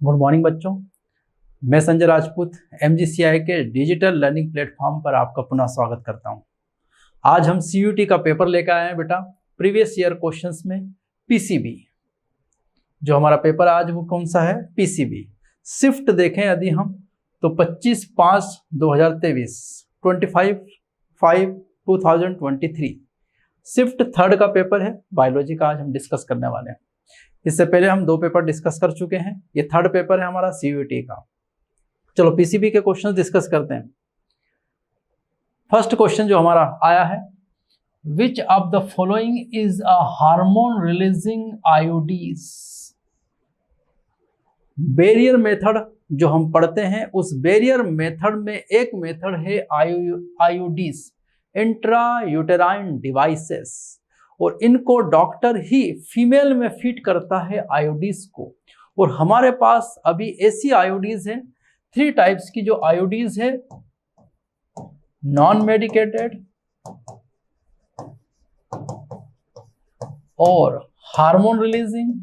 Good morning बच्चों, मैं Sanjay Rajput MGCI के डिजिटल लर्निंग प्लेटफॉर्म पर आपका पुनः स्वागत करता हूं। आज हम CUT का पेपर लेकर आए हैं बेटा, प्रीवियस ईयर क्वेश्चंस में PCB। जो हमारा पेपर आज वो कौन सा है? PCB। शिफ्ट देखें यदि हम तो 25/5/2023, 25/5/2023 शिफ्ट थर्ड का पेपर है। बायोलॉजी का आज हम डिस्कस करने वाले हैं। इससे पहले हम 2 पेपर डिस्कस कर चुके हैं। ये थर्ड पेपर है हमारा CUT का। चलो PCB के क्वेश्चन डिस्कस करते हैं। फर्स्ट क्वेश्चन जो हमारा आया है, विच of the following is a hormone releasing IUDs. Barrier method जो हम पढ़ते हैं, उस बैरियर मेथड में एक मेथड है आयोडीज, इंट्रा यूटेराइन डिवाइसेस, और इनको डॉक्टर ही फीमेल में फिट करता है आयोडीज को। और हमारे पास अभी ऐसी आयोडीज है 3 टाइप्स की, जो आयोडीज है नॉन मेडिकेटेड और हार्मोन रिलीजिंग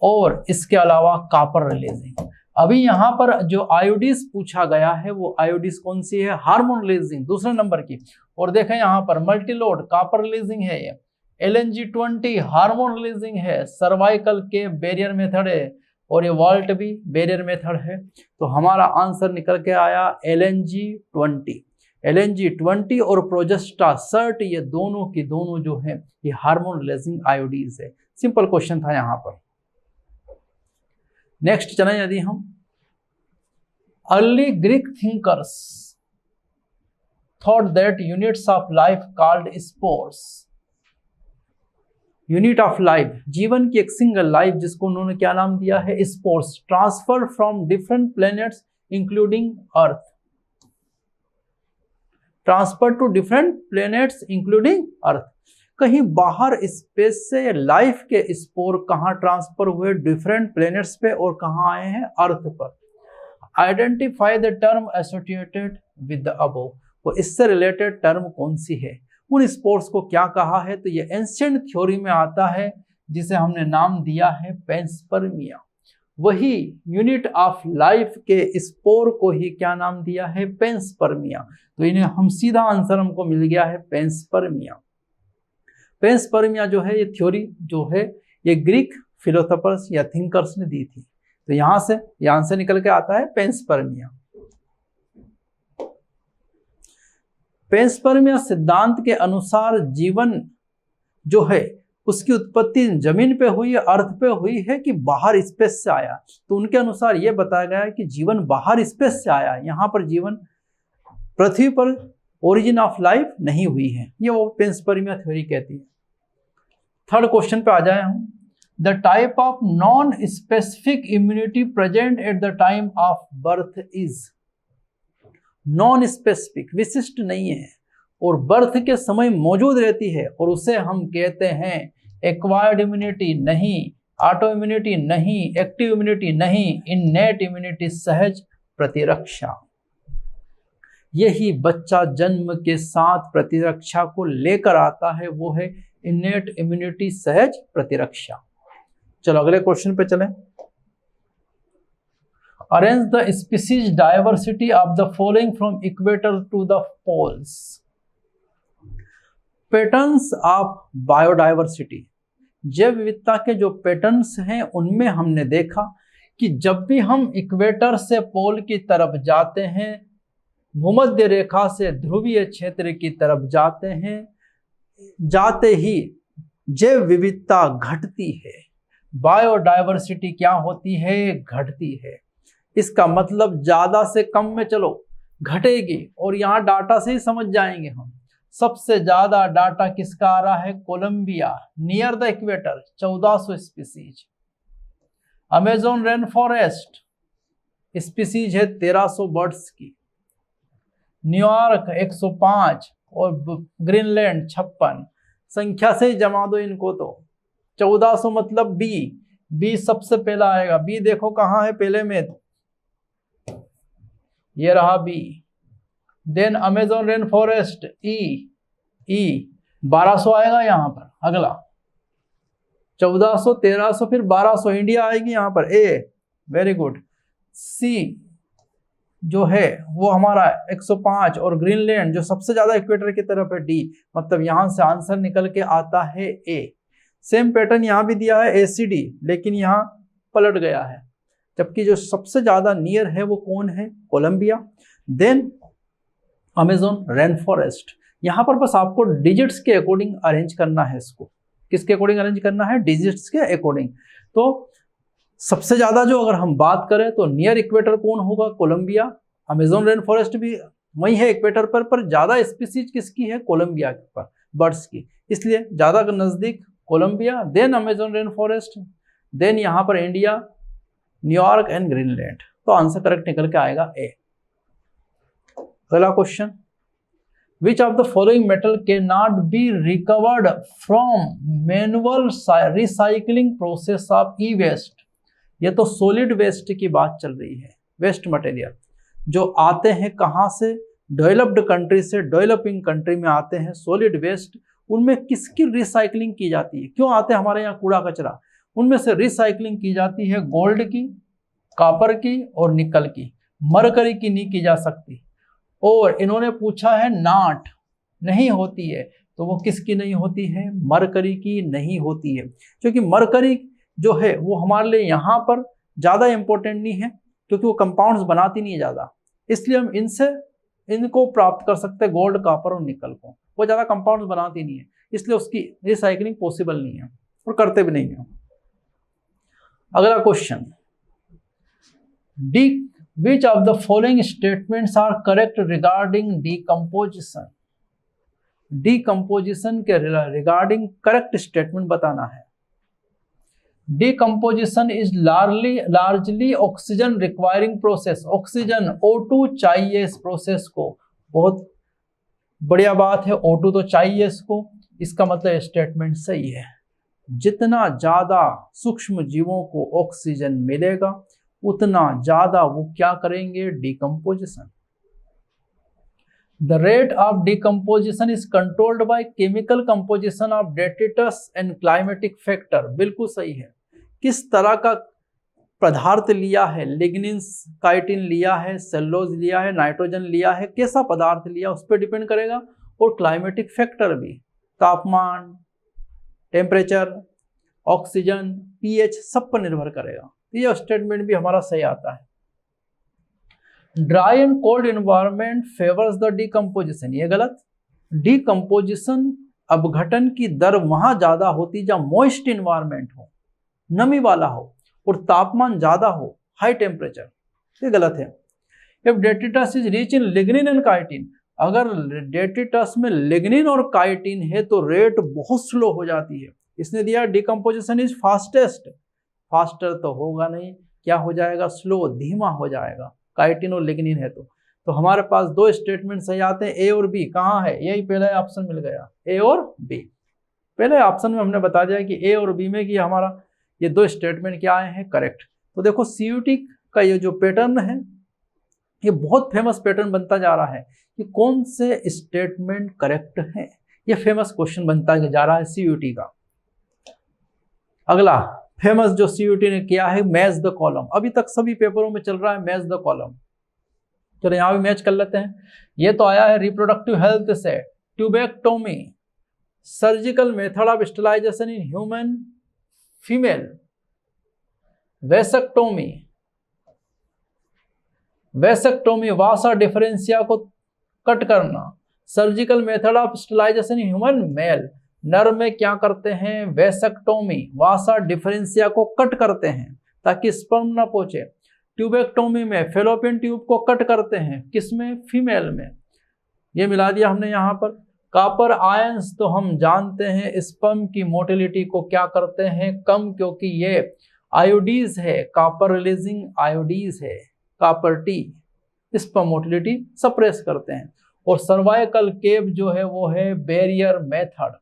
और इसके अलावा कॉपर रिलीजिंग। अभी यहां पर जो आयोडीज पूछा गया है वो आयोडीज कौन सी है? हार्मोन रिलीजिंग, दूसरे नंबर की। और देखें यहां पर मल्टीलोड कॉपर रिलीजिंग है, ये LNG-20 हार्मोन रिलीजिंग है, सर्वाइकल के बैरियर मेथड है, और ये वॉल्ट भी बैरियर मेथड है। तो हमारा आंसर निकल के आया LNG-20। LNG-20 और प्रोजेस्टासर्ट, ये दोनों की दोनों जो है ये हार्मोन रिलीजिंग आयोडीज है। सिंपल क्वेश्चन था यहां पर। नेक्स्ट चलें यदि हम, early Greek thinkers thought that units of life called spores. Unit of life, जीवन की एक सिंगल लाइफ, जिसको उन्होंने क्या नाम दिया है? Spores. Transfer from different planets including earth. Transfer to different planets including earth. कहीं बाहर स्पेस से लाइफ के स्पोर कहां ट्रांसफर हुए? डिफरेंट प्लैनेट्स पे, और कहां आए हैं? अर्थ पर। Identify the term associated with the above. और इससे रिलेटेड टर्म कौन सी है? उन स्पोर्स को क्या कहा है? तो ये एंशिएंट थ्योरी में आता है, जिसे हमने नाम दिया है पेंस्पर्मिया। वही यूनिट ऑफ लाइफ के स्पोर को ही क्या नाम दिया है? पेंस्पर्मिया। तो इन्हें हम सीधा आंसर हमको मिल गया है पेंस्पर्मिया। पेंस्पर्मिया जो है, ये थ्योरी जो है ये ग्रीक फिलोसोफर्स या थिंकर्स ने दी थी। तो यहां से ये आंसर निकल के आता है पेंस्पर्मिया। पेंस्पर्मिया सिद्धांत के अनुसार जीवन जो है उसकी उत्पत्ति जमीन पे हुई है, अर्थ पे हुई है, कि बाहर स्पेस से आया? तो उनके अनुसार यह बताया गया है कि जीवन बाहर स्पेस से आया। यहाँ पर जीवन पृथ्वी पर ओरिजिन ऑफ लाइफ नहीं हुई है, ये वो पेंस्पर्मिया थ्योरी कहती है। थर्ड क्वेश्चन पे आ जाए हम, the type of non specific immunity present at the time of birth is. Non specific, विशिष्ट नहीं है, और बर्थ के समय मौजूद रहती है, और उसे हम कहते हैं एक्वायर्ड इम्यूनिटी नहीं, ऑटो इम्यूनिटी नहीं, एक्टिव इम्यूनिटी नहीं, इननेट इम्यूनिटी, सहज प्रतिरक्षा। यही बच्चा जन्म के साथ प्रतिरक्षा को लेकर आता है, वो है इननेट इम्यूनिटी, सहज प्रतिरक्षा। चलो अगले क्वेश्चन पे चलें। Arrange the species diversity of the following from equator to the poles. Patterns of biodiversity, जैव विविधता के जो पैटर्न्स हैं उनमें हमने देखा कि जब भी हम इक्वेटर से पोल की तरफ जाते हैं, भूमध्य रेखा से ध्रुवीय क्षेत्र की तरफ जाते हैं, जाते ही जैव विविधता घटती है, बायोडायवर्सिटी क्या होती है? घटती है। इसका मतलब ज्यादा से कम में चलो घटेगी, और यहाँ डाटा से ही समझ जाएंगे हम। सबसे ज्यादा डाटा किसका आ रहा है? Colombia near the equator 1400 species. Amazon rain forest species है 1300 बर्ड्स की। न्यूयॉर्क 105 और ग्रीनलैंड 56। संख्या से ही जमा दो इनको, तो 1400 मतलब बी सबसे पहला आएगा। बी देखो कहाँ है पहले में, ये रहा B. Then Amazon rain forest E 1200 आएगा यहाँ पर। अगला 1400, 1300, फिर 1200 इंडिया आएगी यहाँ पर। ए, वेरी गुड। सी जो है वो हमारा 105 और ग्रीनलैंड जो सबसे ज्यादा इक्वेटर की तरफ है डी, मतलब यहां से आंसर निकल के आता है ए। सेम पैटर्न यहां भी दिया है एसीडी, लेकिन यहां पलट गया है, जबकि जो सबसे ज्यादा नियर है वो कौन है, Colombia. Then Amazon rain forest. यहां पर बस आपको डिजिट्स के अकॉर्डिंग अरेंज करना है इसको। किसके अकॉर्डिंग अरेंज करना है, डिजिट्स के अकॉर्डिंग। तो सबसे ज्यादा जो अगर हम बात करें तो नियर इक्वेटर कौन होगा, कोलंबिया। अमेजोन रेन फॉरेस्ट भी वही है इक्वेटर पर ज्यादा स्पीसीज किसकी है, कोलंबिया पर, बर्ड्स की, इसलिए ज्यादा नजदीक Colombia, then Amazon rain forest, then यहां पर इंडिया, न्यूयॉर्क एंड ग्रीनलैंड। तो आंसर करेक्ट निकल के आएगा ए। अगला question, which of the following metal can not be recovered from manual recycling process of e waste. ये तो सॉलिड वेस्ट की बात चल रही है, वेस्ट मटेरियल जो आते हैं कहाँ से, डेवलप्ड कंट्री से, डेवलपिंग कंट्री में आते हैं सॉलिड वेस्ट। उनमें किसकी रिसाइकलिंग की जाती है, क्यों आते हैं हमारे यहाँ कूड़ा कचरा, उनमें से रिसाइकलिंग की जाती है गोल्ड की, कॉपर की और निकल की, मरकरी की नहीं की जा सकती। और इन्होंने पूछा है नाट नहीं होती है, तो वो किसकी नहीं होती है, मरकरी की नहीं होती है, क्योंकि मरकरी जो है वो हमारे लिए यहाँ पर ज़्यादा इंपॉर्टेंट नहीं है, क्योंकि वो कंपाउंड्स बनाती नहीं है ज़्यादा, इसलिए हम इनको प्राप्त कर सकते हैं गोल्ड, कॉपर और निकल को। वो ज़्यादा कंपाउंड्स बनाती नहीं है, इसलिए उसकी रिसाइकलिंग पॉसिबल नहीं है और करते भी नहीं है। अगला question, D which of the following statements are correct regarding decomposition. Decomposition के रिगार्डिंग करेक्ट स्टेटमेंट बताना है। Decomposition is largely oxygen requiring process। Oxygen O2 चाहिए इस प्रोसेस को, बहुत बढ़िया बात है, O2 तो चाहिए इसको, इसका मतलब स्टेटमेंट सही है। जितना ज्यादा सूक्ष्म जीवों को ऑक्सीजन मिलेगा उतना ज्यादा वो क्या करेंगे, decomposition. The rate of decomposition is controlled by chemical composition of detritus and climatic factor। बिल्कुल सही है। किस तरह का पदार्थ लिया है, लिग्निन, काइटिन लिया है, सेल्यूलोज लिया है, नाइट्रोजन लिया है, कैसा पदार्थ लिया उस पर डिपेंड करेगा, और क्लाइमेटिक फैक्टर भी, तापमान, टेम्परेचर, ऑक्सीजन, पीएच, सब पर निर्भर करेगा। ये स्टेटमेंट भी हमारा सही आता है। Dry and cold environment favours the decomposition, ये गलत। डीकम्पोजिशन अपघटन की दर वहां ज्यादा होती जहां मॉइस्ट एनवायरनमेंट हो, नमी वाला हो और तापमान ज्यादा हो, हाई टेम्परेचर, ये गलत है। If detritus is rich in lignin and chitin, अगर डेट्रिटस में लिग्निन और काइटिन है तो रेट बहुत स्लो हो जाती है। इसने दिया डीकम्पोजिशन इज फास्टेस्ट, फास्टर तो होगा नहीं, क्या हो जाएगा, स्लो, धीमा हो जाएगा, काइटिन और लिग्निन है तो हमारे पास दो स्टेटमेंट सही आते हैं, ए और बी। कहाँ है, यही पहला ऑप्शन मिल गया, ए और बी। पहले ऑप्शन में हमने बता दिया कि ए और बी में कि हमारा ये दो स्टेटमेंट क्या आए हैं, करेक्ट। तो देखो सीयूटी का ये जो पैटर्न है ये बहुत फेमस पैटर्न बनता जा रहा है कि कौन से स्टेटमेंट करेक्ट है, ये फेमस क्वेश्चन बनता जा रहा है सीयूटी का। अगला फेमस जो सीयूटी ने किया है, मैच द कॉलम, अभी तक सभी पेपरों में चल रहा है मैच द कॉलम। चलो यहां भी मैच कर लेते हैं। ये तो आया है रिप्रोडक्टिव हेल्थ से, tubectomy, surgical method of sterilisation in human female, vasectomy, vasa deferentia को कट करना, surgical method of sterilisation in human male, नर में क्या करते हैं, वेसेक्टोमी, वासा डिफरेंशिया को कट करते हैं ताकि स्पर्म ना पहुंचे। ट्यूबेक्टोमी में फेलोपियन ट्यूब को कट करते हैं, किसमें, फीमेल में। ये मिला दिया हमने यहाँ पर। कॉपर आयंस तो हम जानते हैं स्पर्म की मोटिलिटी को क्या करते हैं, कम, क्योंकि ये आयोडीज है, कॉपर रिलीजिंग आयोडीज है, copper T, sperm motility suppress करते हैं। और सर्वाइकल केव जो है वो है बैरियर मेथड।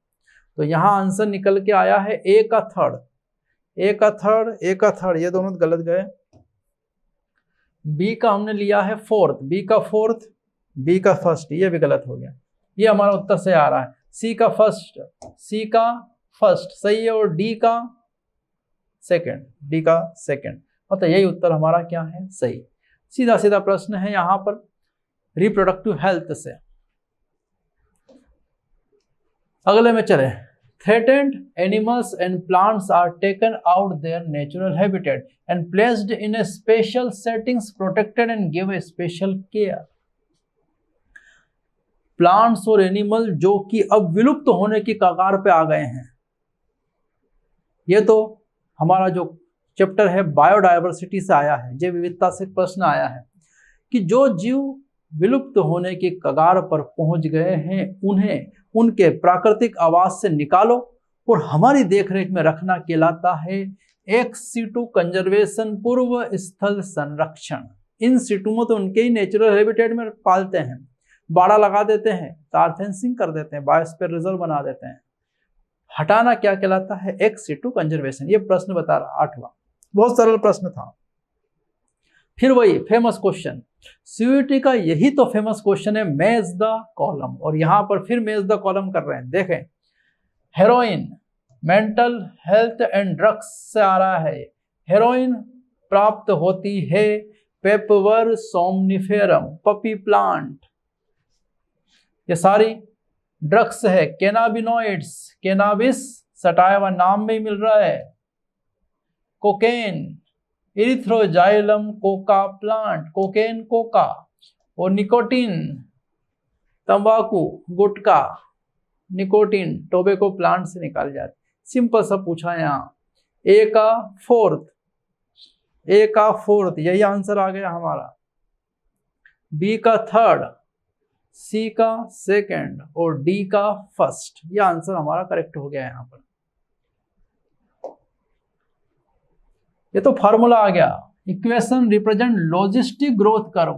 तो यहाँ आंसर निकल के आया है ए का थर्ड, ए का थर्ड, ये दोनों गलत गए। बी का हमने लिया है फोर्थ, बी का फोर्थ, बी का फर्स्ट, ये भी गलत हो गया। ये हमारा उत्तर से आ रहा है। सी का फर्स्ट सही है और डी का सेकेंड, डी का सेकेंड, मतलब यही उत्तर हमारा क्या है, सही। सीधा सीधा प्रश्न है यहां पर रिप्रोडक्टिव हेल्थ से। अगले में चले, threatened animals and plants are taken out their natural habitat and placed in a special settings, protected and give a special care। Plants और एनिमल जो कि अब विलुप्त होने की कगार पे आ गए हैं, ये तो हमारा जो चैप्टर है बायोडायवर्सिटी से आया है, जैव विविधता से प्रश्न आया है कि जो जीव विलुप्त होने की कगार पर पहुंच गए हैं उन्हें उनके प्राकृतिक आवास से निकालो और हमारी देखरेख में रखना कहलाता है एक्स सीटू कंजर्वेशन, पूर्व स्थल संरक्षण। इन सीटू में तो उनके ही नेचुरल हैबिटेट में पालते हैं, बाड़ा लगा देते हैं, तार फेंसिंग कर देते हैं, बायोस्फीयर रिजर्व बना देते हैं। हटाना क्या कहलाता है, एक्स सीटू कंजर्वेशन। ये प्रश्न बता रहा 8वां, बहुत सरल प्रश्न था। फिर वही फेमस क्वेश्चन, सीयूईटी का यही तो फेमस क्वेश्चन है, मैच द कॉलम, और यहां पर फिर मैच द कॉलम कर रहे हैं। देखें, heroin mental health and drugs से आ रहा है। हेरोइन प्राप्त होती है पेपवर सोमनिफेरम, पपी प्लांट। ये सारी ड्रग्स है, कैनाबिनॉइड्स, कैनाबिस सटाइवा नाम में ही मिल रहा है, cocaine, Erythroxylum Coca plant, cocaine Coca, और निकोटीन तंबाकू गुटखा, निकोटीन टोबैको प्लांट से निकाल जाती। सिंपल सा पूछा है यहाँ, ए का फोर्थ यही आंसर आ गया हमारा, बी का थर्ड, सी का सेकंड और डी का फर्स्ट। ये आंसर हमारा करेक्ट हो गया यहाँ पर। ये तो फार्मूला आ गया, equation represent logistic growth curve.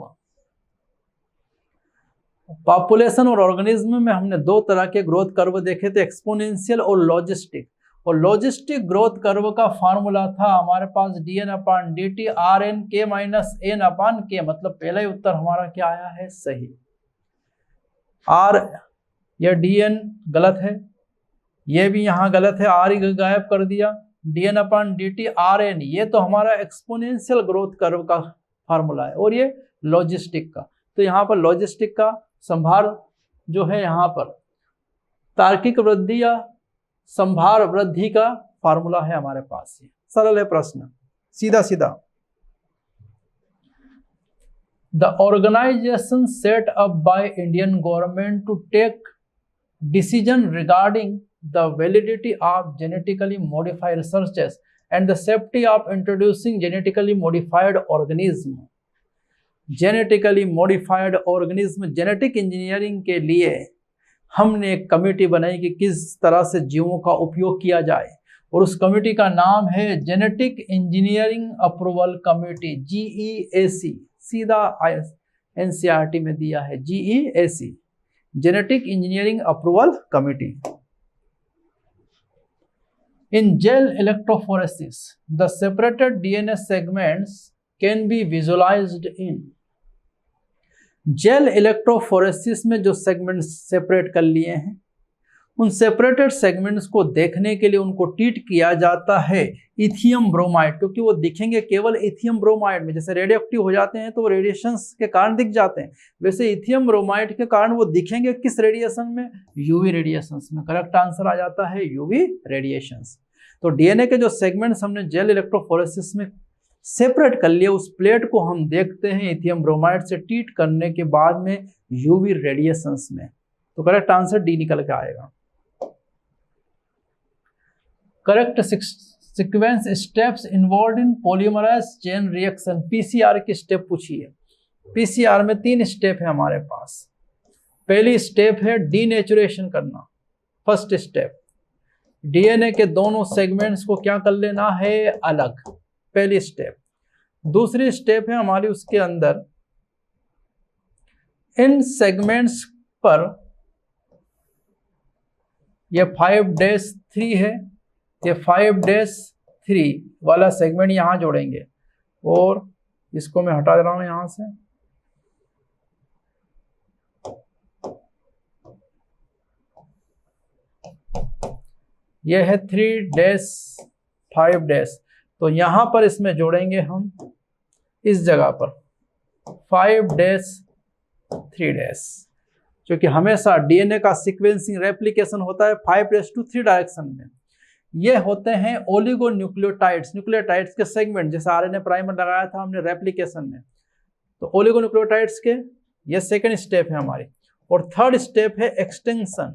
Population और ऑर्गेनिज्म में हमने दो तरह के ग्रोथ कर्व देखे थे, एक्सपोनेंशियल और लॉजिस्टिक। और लॉजिस्टिक ग्रोथ कर्व का फार्मूला था हमारे पास dn/dt rnk - n/k, मतलब पहला ही उत्तर हमारा क्या आया है, सही। r या dn गलत है, ये भी यहाँ गलत है, r ही गायब कर दिया, dn/dt rn, ये तो हमारा एक्सपोनेंशियल ग्रोथ कर्व का फार्मूला है, और ये लॉजिस्टिक का। तो यहाँ पर लॉजिस्टिक का संभार जो है, यहाँ पर तार्किक वृद्धि या संभार वृद्धि का फार्मूला है हमारे पास। ये सरल है प्रश्न, सीधा सीधा। The organisation set up by Indian government to take decision regarding the validity of genetically modified researches and the safety of introducing genetically modified organism। Genetically modified organism, genetic engineering के लिए हमने एक कमेटी बनाई कि किस तरह से जीवों का उपयोग किया जाए, और उस कमेटी का नाम है genetic engineering approval committee, GEAC। सीधा NCERT में दिया है GEAC, genetic engineering approval committee. In gel electrophoresis, the separated DNA segments can be visualized in। Gel electrophoresis में जो सेगमेंट्स सेपरेट कर लिए हैं, उन सेपरेटेड सेगमेंट्स को देखने के लिए उनको ट्रीट किया जाता है इथियम ब्रोमाइड, क्योंकि वो दिखेंगे केवल इथियम ब्रोमाइड में। जैसे रेडियो एक्टिव हो जाते हैं तो वो रेडिएशंस के कारण दिख जाते हैं, वैसे इथियम ब्रोमाइड के कारण वो दिखेंगे किस रेडिएशन में, यूवी रेडिएशंस में। करेक्ट आंसर आ जाता है यूवी रेडिएशंस। तो डीएनए के जो सेगमेंट्स हमने जेल इलेक्ट्रोफोरेसिस में सेपरेट कर लिए, उस प्लेट को हम देखते हैं इथियम ब्रोमाइड से ट्रीट करने के बाद में यूवी रेडिएशंस में। तो करेक्ट आंसर डी निकल के आएगा। Correct sequence steps involve in polymerise chain reaction, PCR की स्टेप पूछी है। पीसीआर में 3 स्टेप है हमारे पास। पहली स्टेप है डीनेचुरेशन करना, फर्स्ट स्टेप। डीएनए के दोनों सेगमेंट्स को क्या कर लेना है, अलग, पहली स्टेप। दूसरी स्टेप है हमारी उसके अंदर इन सेगमेंट्स पर ये 5-3 है, ये 5-3 वाला सेगमेंट यहां जोड़ेंगे, और इसको मैं हटा दे रहा हूं यहां से। यह है 3-5। तो यहां पर इसमें जोड़ेंगे हम इस जगह पर 5-3', क्योंकि हमेशा डीएनए का सीक्वेंसिंग रेप्लिकेशन होता है 5'3 डायरेक्शन में। ये होते हैं ओलिगोन्यूक्लियोटाइड्स, न्यूक्लियोटाइड्स के सेगमेंट, जैसे आरएनए प्राइमर लगाया था हमने रेप्लिकेशन में, तो ओलिगोन्यूक्लियोटाइड्स के ये सेकंड स्टेप है हमारी। और थर्ड स्टेप है एक्सटेंशन।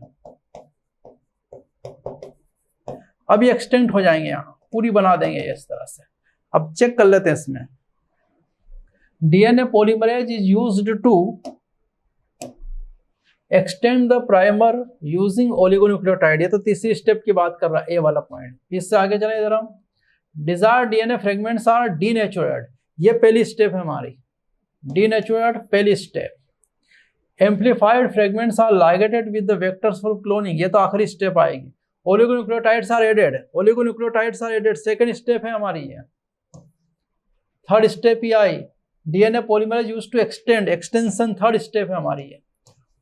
अब ये एक्सटेंड हो जाएंगे, यहाँ पूरी बना देंगे इस तरह से। अब चेक कर लेते हैं इसमें, DNA polymerase is used to extend the primer using oligonucleotide. ये तो तीसरी स्टेप की बात कर रहा है, ए वाला पॉइंट। इससे आगे चले इधर हम, desired DNA fragments are denatured, ये पहली स्टेप है हमारी, डीनेचुरेड पहली step. Amplified fragments are ligated with the vectors for cloning, ये तो आखिरी स्टेप आएगी। Oligonucleotides are added, oligonucleotides are added, second step है हमारी ये। थर्ड स्टेप ही आई, DNA polymerase used to extend, extension third step है हमारी ये।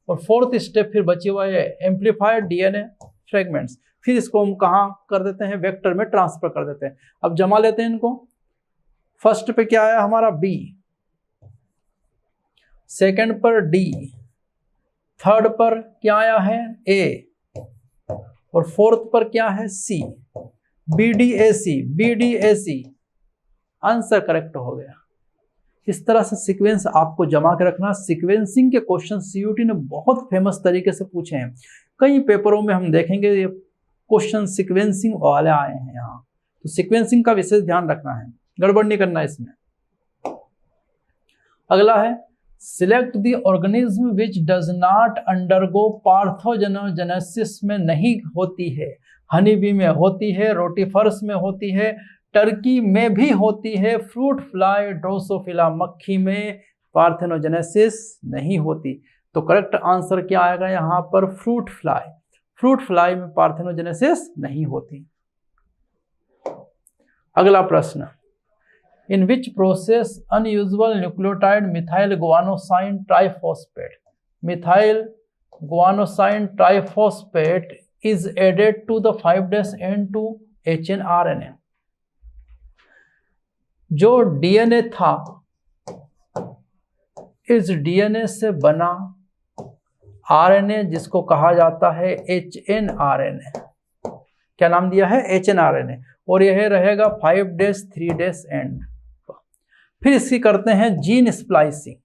और फोर्थ स्टेप फिर बची हुआ है एम्पलीफाइड डीएनए फ्रेगमेंट्स। फिर इसको हम कहाँ कर देते हैं, वेक्टर में ट्रांसफर कर देते हैं। अब जमा लेते हैं इनको। फर्स्ट पे क्या आया हमारा बी, सेकंड पर डी, थर्ड पर क्या आया है ए, और फोर्थ पर क्या है सी, BDAC, BDAC आंसर करेक्ट हो गया। इस तरह से सीक्वेंस आपको जमा के रखना। सीक्वेंसिंग के क्वेश्चन सीयूटी ने बहुत फेमस तरीके से पूछे हैं, कई पेपरों में हम देखेंगे ये क्वेश्चन सीक्वेंसिंग वाले आए हैं यहाँ, तो सीक्वेंसिंग का विशेष ध्यान रखना है, गड़बड़ नहीं करना है इसमें। अगला है, select the organism which does not undergo parthenogenesis, में नहीं होती है, हनी बी में होती है, रोटीफर्स में होती है, टर्की में भी होती है, फ्रूट फ्लाई ड्रोसोफिला मक्खी में पार्थेनोजेनेसिस नहीं होती। तो करेक्ट आंसर क्या आएगा यहाँ पर, फ्रूट फ्लाई। फ्रूट फ्लाई में पार्थेनोजेनेसिस नहीं होती। अगला प्रश्न, in which process unusual nucleotide methyl guanosine triphosphate, methyl guanosine triphosphate is added to the 5' end to HNRNA। जो डीएनए था, इस डीएनए से बना आरएनए जिसको कहा जाता है HNRNA, क्या नाम दिया है HNRNA, और यह रहेगा 5' 3' एंड। फिर इसकी करते हैं जीन स्प्लाइसिंग।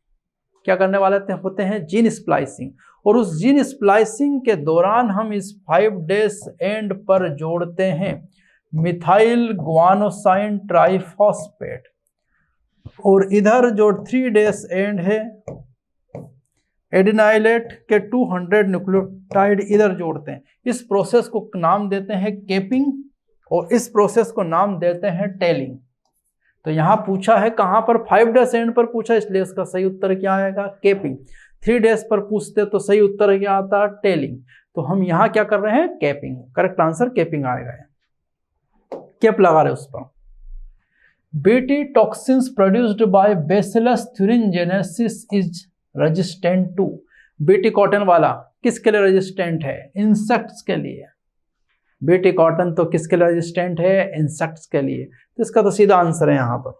क्या करने वाले होते हैं, जीन स्प्लाइसिंग। और उस जीन स्प्लाइसिंग के दौरान हम इस 5' एंड पर जोड़ते हैं मिथाइल गुआनोसाइन ट्राइफॉस्फेट, और इधर जो 3' एंड है एडिनाइलेट के 200 न्यूक्लियोटाइड इधर जोड़ते हैं। इस प्रोसेस को नाम देते हैं केपिंग, और इस प्रोसेस को नाम देते हैं टेलिंग। तो यहां पूछा है कहां पर, 5' एंड पर पूछा, इसलिए इसका सही उत्तर क्या आएगा, केपिंग। 3' पर पूछते तो सही उत्तर क्या आता, टेलिंग। तो हम यहां क्या कर रहे हैं, केपिंग। करेक्ट आंसर केपिंग आएगा, केप लगा रहे उस पर। Bt toxins produced by bacillus thuringiensis is resistant to, Bt cotton वाला किसके लिए रेजिस्टेंट है, इंसेक्ट्स के लिए। बीटी कॉटन तो किसके लिए रेजिस्टेंट है, इंसेक्ट्स के लिए। तो इसका तो सीधा आंसर है यहां पर।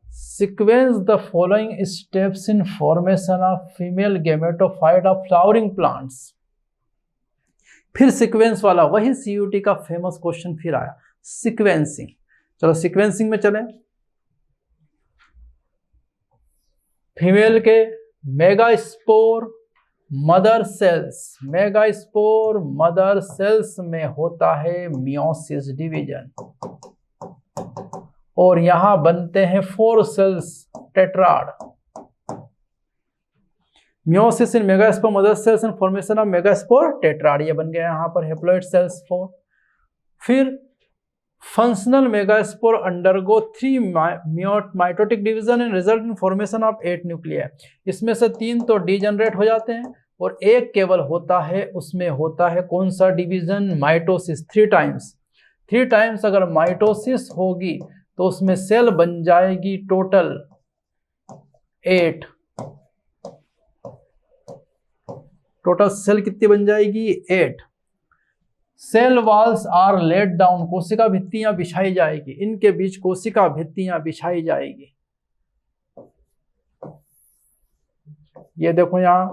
Sequence the following steps in formation of female gametophyte of flowering plants. फिर सीक्वेंस वाला वही सीयूटी का फेमस क्वेश्चन फिर आया, सीक्वेंसिंग। चलो सीक्वेंसिंग में चलें। फीमेल के megaspore mother sales, megaspore mother sales में होता है मियोसिस डिवीजन, और यहां बनते हैं 4 cells tetrad. Meiosis in megaspore mother cells and formation of megaspore tetrad, ये बन गया यहां पर हैप्लॉइड सेल्स 4। फिर functional megaspore undergo 3 mitotic division and result in formation of 8 nuclei. इसमें से 3 तो डीजनरेट हो जाते हैं, और एक केवल होता है, उसमें होता है कौन सा डिवीजन, माइटोसिस। 3 टाइम्स अगर माइटोसिस होगी तो उसमें सेल बन जाएगी टोटल 8। टोटल सेल कितनी बन जाएगी, 8। Cell walls are laid down, कोशिका भित्तियां बिछाई जाएगी, इनके बीच कोशिका भित्तियां बिछाई जाएगी। ये देखो यहां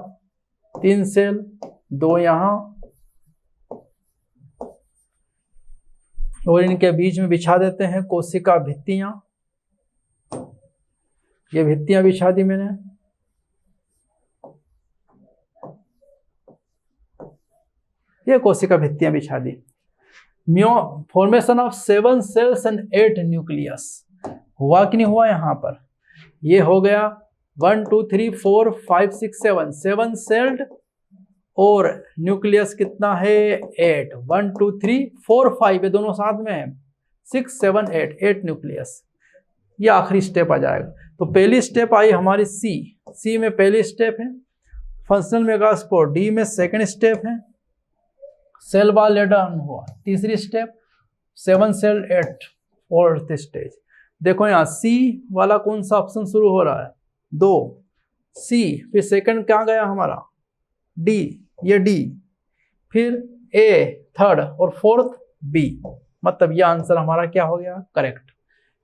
3 सेल, 2 यहां, और इनके बीच में बिछा देते हैं कोशिका भित्तियां। ये भित्तियां बिछा दी मैंने। ये कोशिका भित्तियां बिछा दी। Formation of 7 cells and 8 nucleus हुआ कि नहीं हुआ? यहां पर ये हो गया 1 2 3 4 5 6 7 सेल्ड, और न्यूक्लियस कितना है? 8। 1 2 3 4 5, ये दोनों साथ में है। 6 7 8 न्यूक्लियस। ये आखिरी स्टेप आ जाएगा। तो पहली स्टेप आई हमारी सी में पहली स्टेप है फंक्शनल मेगास्पोर, डी में सेकंड स्टेप है सेल वॉल लेट डाउन हुआ, तीसरी स्टेप 7 सेल 8 फोर्थ स्टेज। देखो यहाँ सी वाला कौन सा ऑप्शन शुरू हो रहा है? 2 सी, फिर सेकंड क्या गया हमारा? डी, ये डी, फिर ए थर्ड, और फोर्थ बी। मतलब ये आंसर हमारा क्या हो गया? करेक्ट।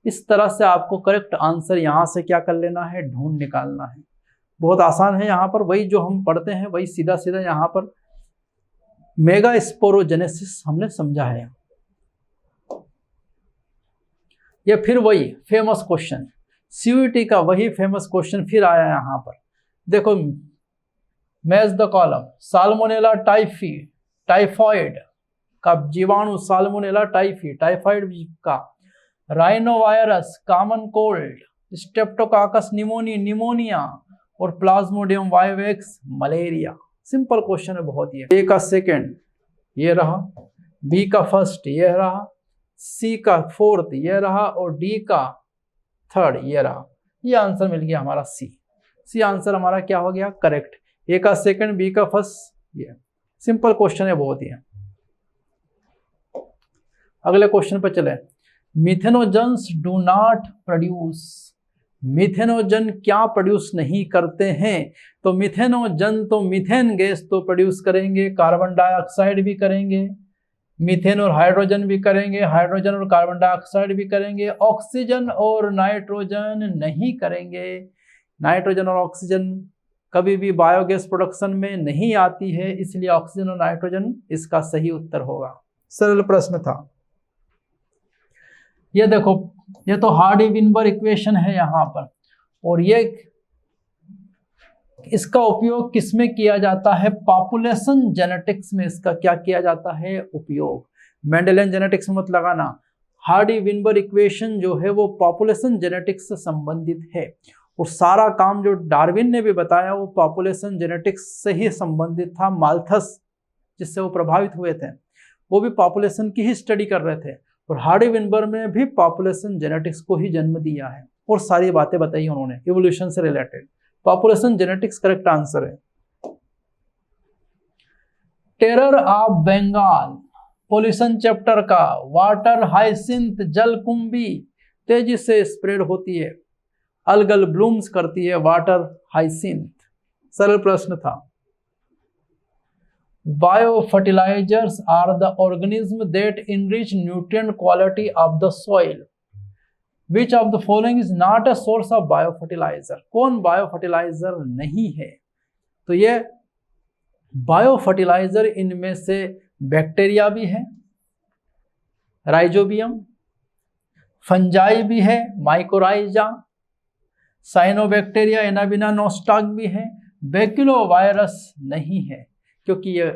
इस तरह से आपको करेक्ट आंसर यहां से क्या कर लेना है? ढूंढ निकालना है। बहुत आसान है। यहाँ पर वही जो हम पढ़ते हैं वही सीधा सीधा यहाँ पर मेगा स्पोरोजेनेसिस हमने समझा है। ये फिर वही फेमस क्वेश्चन, सीयूईटी का वही फेमस क्वेश्चन फिर आया यहाँ पर। देखो match the column. Salmonella typhoid का जीवाणु साल्मोनेला टाइफॉइड का, rhinovirus common cold, streptococcus pneumonia, और plasmodium vivax malaria. Simple question है बहुत ही। ए का सेकंड ये रहा, बी का फर्स्ट ये रहा, सी का फोर्थ ये रहा, और डी का थर्ड ये रहा। ये आंसर मिल गया हमारा सी आंसर हमारा क्या हो गया? करेक्ट। ए का सेकंड, बी का फर्स्ट, ये सिंपल क्वेश्चन है बहुत ही। अगले क्वेश्चन पर चले। मिथेनोजन्स डू नॉट प्रोड्यूस, मिथेनोजन क्या प्रोड्यूस नहीं करते हैं? तो मिथेनोजन तो मीथेन गैस तो प्रोड्यूस करेंगे, कार्बन डाइऑक्साइड भी करेंगे, मीथेन और हाइड्रोजन भी करेंगे, हाइड्रोजन और कार्बन डाइऑक्साइड भी करेंगे, ऑक्सीजन और नाइट्रोजन नहीं करेंगे। नाइट्रोजन और ऑक्सीजन कभी भी बायोगैस प्रोडक्शन में नहीं आती है, इसलिए ऑक्सीजन और नाइट्रोजन इसका सही उत्तर होगा। सरल प्रश्न था। ये देखो, ये तो हार्डी विनबर इक्वेशन है यहाँ पर, और ये इसका उपयोग किसमें किया जाता है? पॉपुलेशन जेनेटिक्स में इसका क्या किया जाता है? उपयोग। मेंडेलियन जेनेटिक्स में मत लगाना। हार्डी विनबर इक्वेशन जो है वो पॉपुलेशन जेनेटिक्स से संबंधित है, और सारा काम जो डार्विन ने भी बताया वो पॉपुलेशन जेनेटिक्स से ही संबंधित था। माल्थस जिससे वो प्रभावित हुए थे वो भी पॉपुलेशन की ही स्टडी कर रहे थे, और हार्डी विनबर ने भी पॉपुलेशन जेनेटिक्स को ही जन्म दिया है, और सारी बातें बताई उन्होंने इवोल्यूशन से related. Population genetics correct answer है। Terror of Bengal pollution chapter का, वाटर हाइसिंथ जलकुंभी तेजी से स्प्रेड होती है, अलगल ब्लूम्स करती है वाटर हाइसिंथ। सरल प्रश्न था। Bio fertilisers are the organism that enrich nutrient quality of the soil, which of the following is not a source of bio fertiliser? कौन बायो फर्टिलाइजर नहीं है? तो ये बायो फर्टिलाइजर इनमें से बैक्टीरिया भी है, राइजोबियम, फंजाई भी है, माइकोराइजा, साइनोबैक्टीरिया, एनाबिना नोस्टाक भी है, बैक्यूलोवायरस नहीं है, क्योंकि ये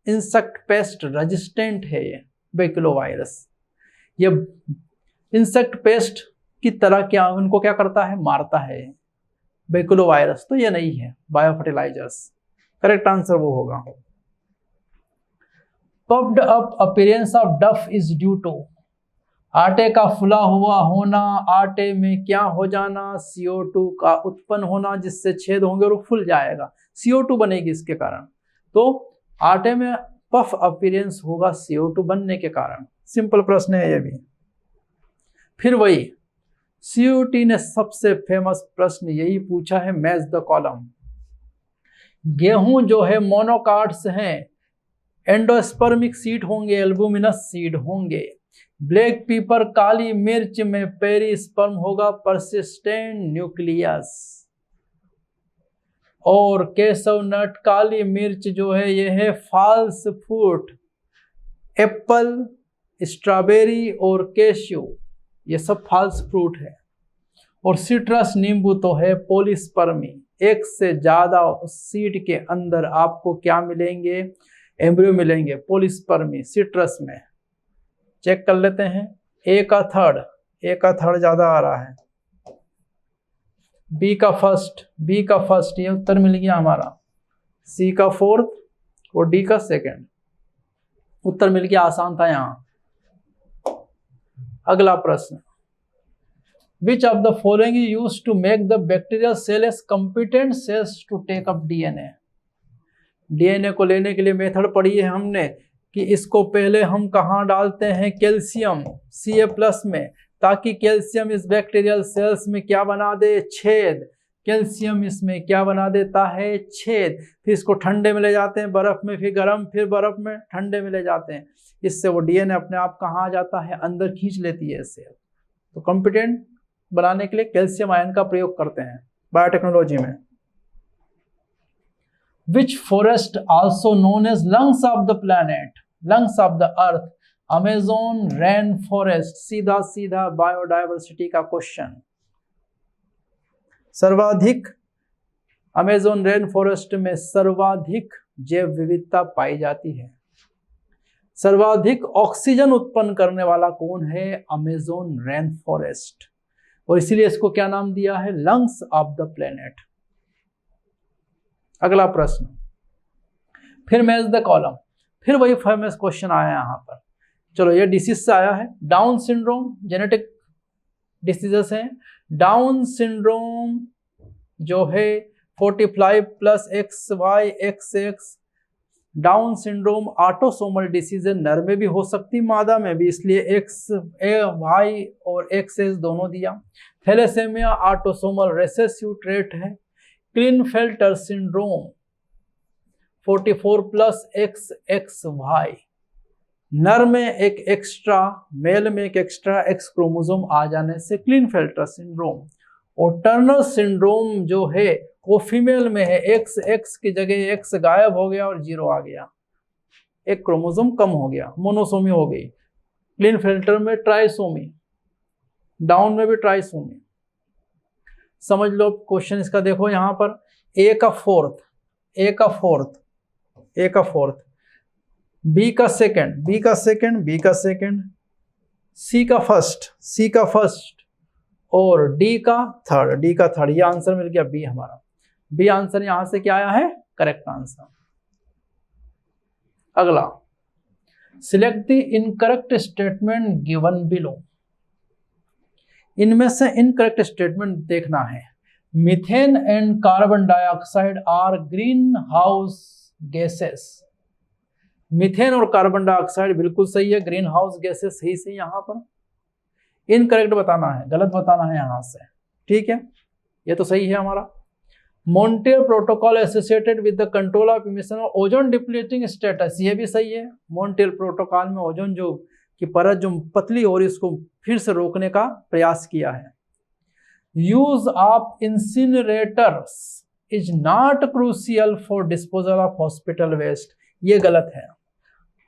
इंसेक्ट पेस्ट रेजिस्टेंट है। ये बैक्यूलोवायरस ये इंसेक्ट पेस्ट की तरह क्या उनको क्या करता है? मारता है बैक्यूलोवायरस। तो ये नहीं है बायो फर्टिलाइजर्स। करेक्ट आंसर वो होगा। पफ्ड अप अपीयरेंस ऑफ डफ इज ड्यू टू, आटे का फुला हुआ होना, आटे में क्या हो जाना? CO2 का उत्पन्न होना, जिससे छेद होंगे और वो फुल जाएगा, CO2 बनेगी इसके कारण। तो आटे में पफ अपीयरेंस होगा CO2 बनने के कारण। सिंपल प्रश्न है ये भी। फिर वही CUET ने सबसे फेमस प्रश्न यही पूछा है, मैच द कॉलम। गेहूं जो है मोनोकार्ड्स हैं, एंडोस्पर्मिक सीड होंगे, एल्बुमिनस सीड होंगे। ब्लैक पीपर काली मिर्च में पेरिस्पर्म होगा, परसिस्टेंट न्यूक्लियस। और केसव नट काली मिर्च जो है ये है फॉल्स फ्रूट। एप्पल, स्ट्रॉबेरी और कैश्यू ये सब फॉल्स फ्रूट है। और सिट्रस नींबू तो है पॉलीस्पर्मी। एक से ज्यादा सीड के अंदर आपको क्या मिलेंगे, एम्ब्रियो मिलेंगे पॉलीस्पर्मी सिट्रस में। चेक कर लेते हैं, ए का थर्ड ज्यादा आ रहा है, बी का फर्स्ट ये उत्तर मिल गया हमारा, सी का फोर्थ और डी का सेकंड उत्तर मिल गया। आसान था यहां। अगला प्रश्न, Which of the following is used to make the bacterial cell as competent cells to take up DNA? DNA को लेने के लिए मेथड पढ़ी है हमने कि इसको पहले हम कहाँ डालते हैं, कैल्शियम Ca+ में, ताकि कैल्शियम इस बैक्टीरियल सेल्स में क्या बना दे, छेद। कैल्शियम इसमें क्या बना देता है, छेद। फिर इसको ठंडे में ले जाते हैं, बर्फ में, फिर गर्म, फिर बर्फ में, ठंडे में ले जाते हैं। इससे वो DNA अपने आप कहाँ आ जाता है, अंदर खींच लेती है सेल। तो कॉम्पिटेंट बनाने के लिए कैल्शियम आयन का प्रयोग करते हैं बायोटेक्नोलॉजी में। Which forest also known as lungs of the planet, lungs of the earth? Amazon rain forest. सीधा सीधा बायोडायवर्सिटी का क्वेश्चन। सर्वाधिक अमेज़न रेन फॉरेस्ट में सर्वाधिक जैव विविधता पाई जाती है। सर्वाधिक ऑक्सीजन उत्पन्न करने वाला कौन है, अमेज़न रेन फॉरेस्ट। और इसीलिए इसको क्या नाम दिया है, लंग्स ऑफ द प्लेनेट। अगला प्रश्न, फिर मैच द कॉलम, फिर वही फेमस क्वेश्चन आया यहां पर। चलो ये डिसीज से आया है, डाउन सिंड्रोम जेनेटिक डिसीजेस हैं। डाउन सिंड्रोम जो है 45+ XY down syndrome autosomal disease है, नर में भी हो सकती मादा में भी, इसलिए XY और XX दोनों दिया। थैलेसेमिया ऑटोसोमल रिसेसिव ट्रेट है। क्लिनफेल्टर सिंड्रोम 44+ XXY, नर में एक एक्स्ट्रा, मेल में एक एक्स्ट्रा X क्रोमोसोम आ जाने से क्लिनफेल्टर सिंड्रोम। और टर्नर सिंड्रोम जो है वो फीमेल में है, XX की जगह X गायब हो गया और 0 आ गया, एक क्रोमोसोम कम हो गया, मोनोसोमी हो गई। क्लिनफेल्टर में ट्राइसोमी, डाउन में भी ट्राइसोमी। समझ लो क्वेश्चन इसका, देखो यहां पर A का फोर्थ, B का सेकंड, C का फर्स्ट और D का थर्ड। ये आंसर मिल गया B हमारा। B आंसर यहां से क्या आया है, करेक्ट आंसर। अगला, select the incorrect statement given below. इनमें से इनकरेक्ट स्टेटमेंट देखना है। Methane and carbon dioxide are green house gases. Methane और कार्बन डाइऑक्साइड बिल्कुल सही है, ग्रीन हाउस गैसेस सही से यहां पर। इनकरेक्ट बताना है, गलत बताना है यहां से, ठीक है, ये तो सही है हमारा। Montreal protocol associated with the control of emission of ozone depleting status, ये भी सही है। मॉन्ट्रियल प्रोटोकॉल में ओजोन जो की परत जो पतली हो रही है उसको फिर से रोकने का प्रयास किया है। Use of incinerators is not crucial for disposal of hospital waste, ये गलत है।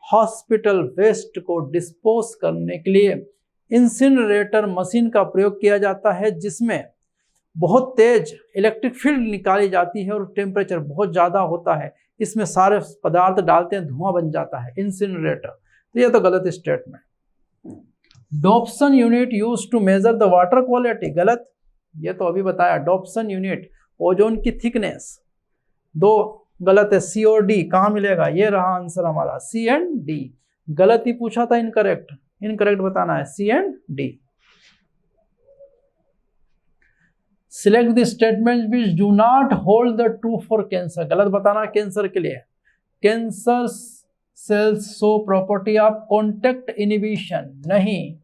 हॉस्पिटल वेस्ट को डिस्पोज करने के लिए इंसिनरेटर मशीन का प्रयोग किया जाता है, जिसमें बहुत तेज इलेक्ट्रिक फील्ड निकाली जाती है और टेम्परेचर बहुत ज़्यादा होता है। इसमें सारे पदार्थ डालते हैं, धुआं बन जाता है, इंसिनरेटर। तो ये तो गलत statement. Dobson unit used to measure the water quality, गलत, ये तो अभी बताया। डॉप्सन यूनिट ओजोन की थिकनेस, दो गलत है। सी और डी कहाँ मिलेगा, ये रहा आंसर हमारा, सी एंड डी। गलत ही पूछा था, इनकरेक्ट बताना है, C and D. Select the statement which do not hold the true for cancer, गलत बताना कैंसर के लिए। Cancer cells show property of contact inhibition, नहीं,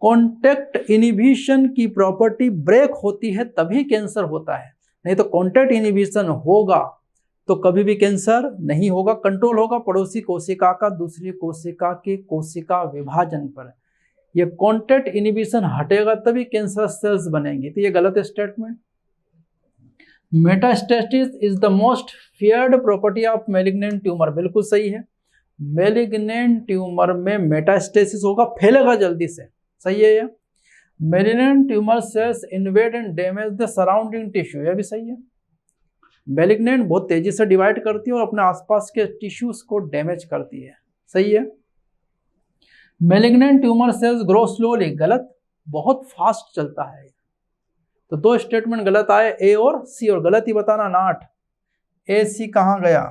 कॉन्टेक्ट इनिबिशन की प्रॉपर्टी ब्रेक होती है तभी कैंसर होता है, नहीं तो कॉन्टेक्ट इनिबिशन होगा तो कभी भी कैंसर नहीं होगा। कंट्रोल होगा पड़ोसी कोशिका का दूसरी कोशिका के कोशिका विभाजन पर। ये कॉन्टैक्ट इनिबिशन हटेगा तभी कैंसर सेल्स बनेंगे, तो ये गलत statement. Metastasis is the most feared property of malignant tumour, बिल्कुल सही है। मैलिग्नेंट ट्यूमर में मेटास्टेसिस होगा, फैलेगा जल्दी से, सही है ये। Malignant tumour cells invade and damage the surrounding tissue, यह भी सही है। मैलिग्नेंट बहुत तेजी से डिवाइड करती है और अपने आसपास के टिश्यूज को डैमेज करती है, सही है। Malignant tumour cells grow slowly, गलत, बहुत फास्ट चलता है। तो दो स्टेटमेंट गलत आए, ए और सी, और गलत ही बताना नॉट। ए सी कहां गया,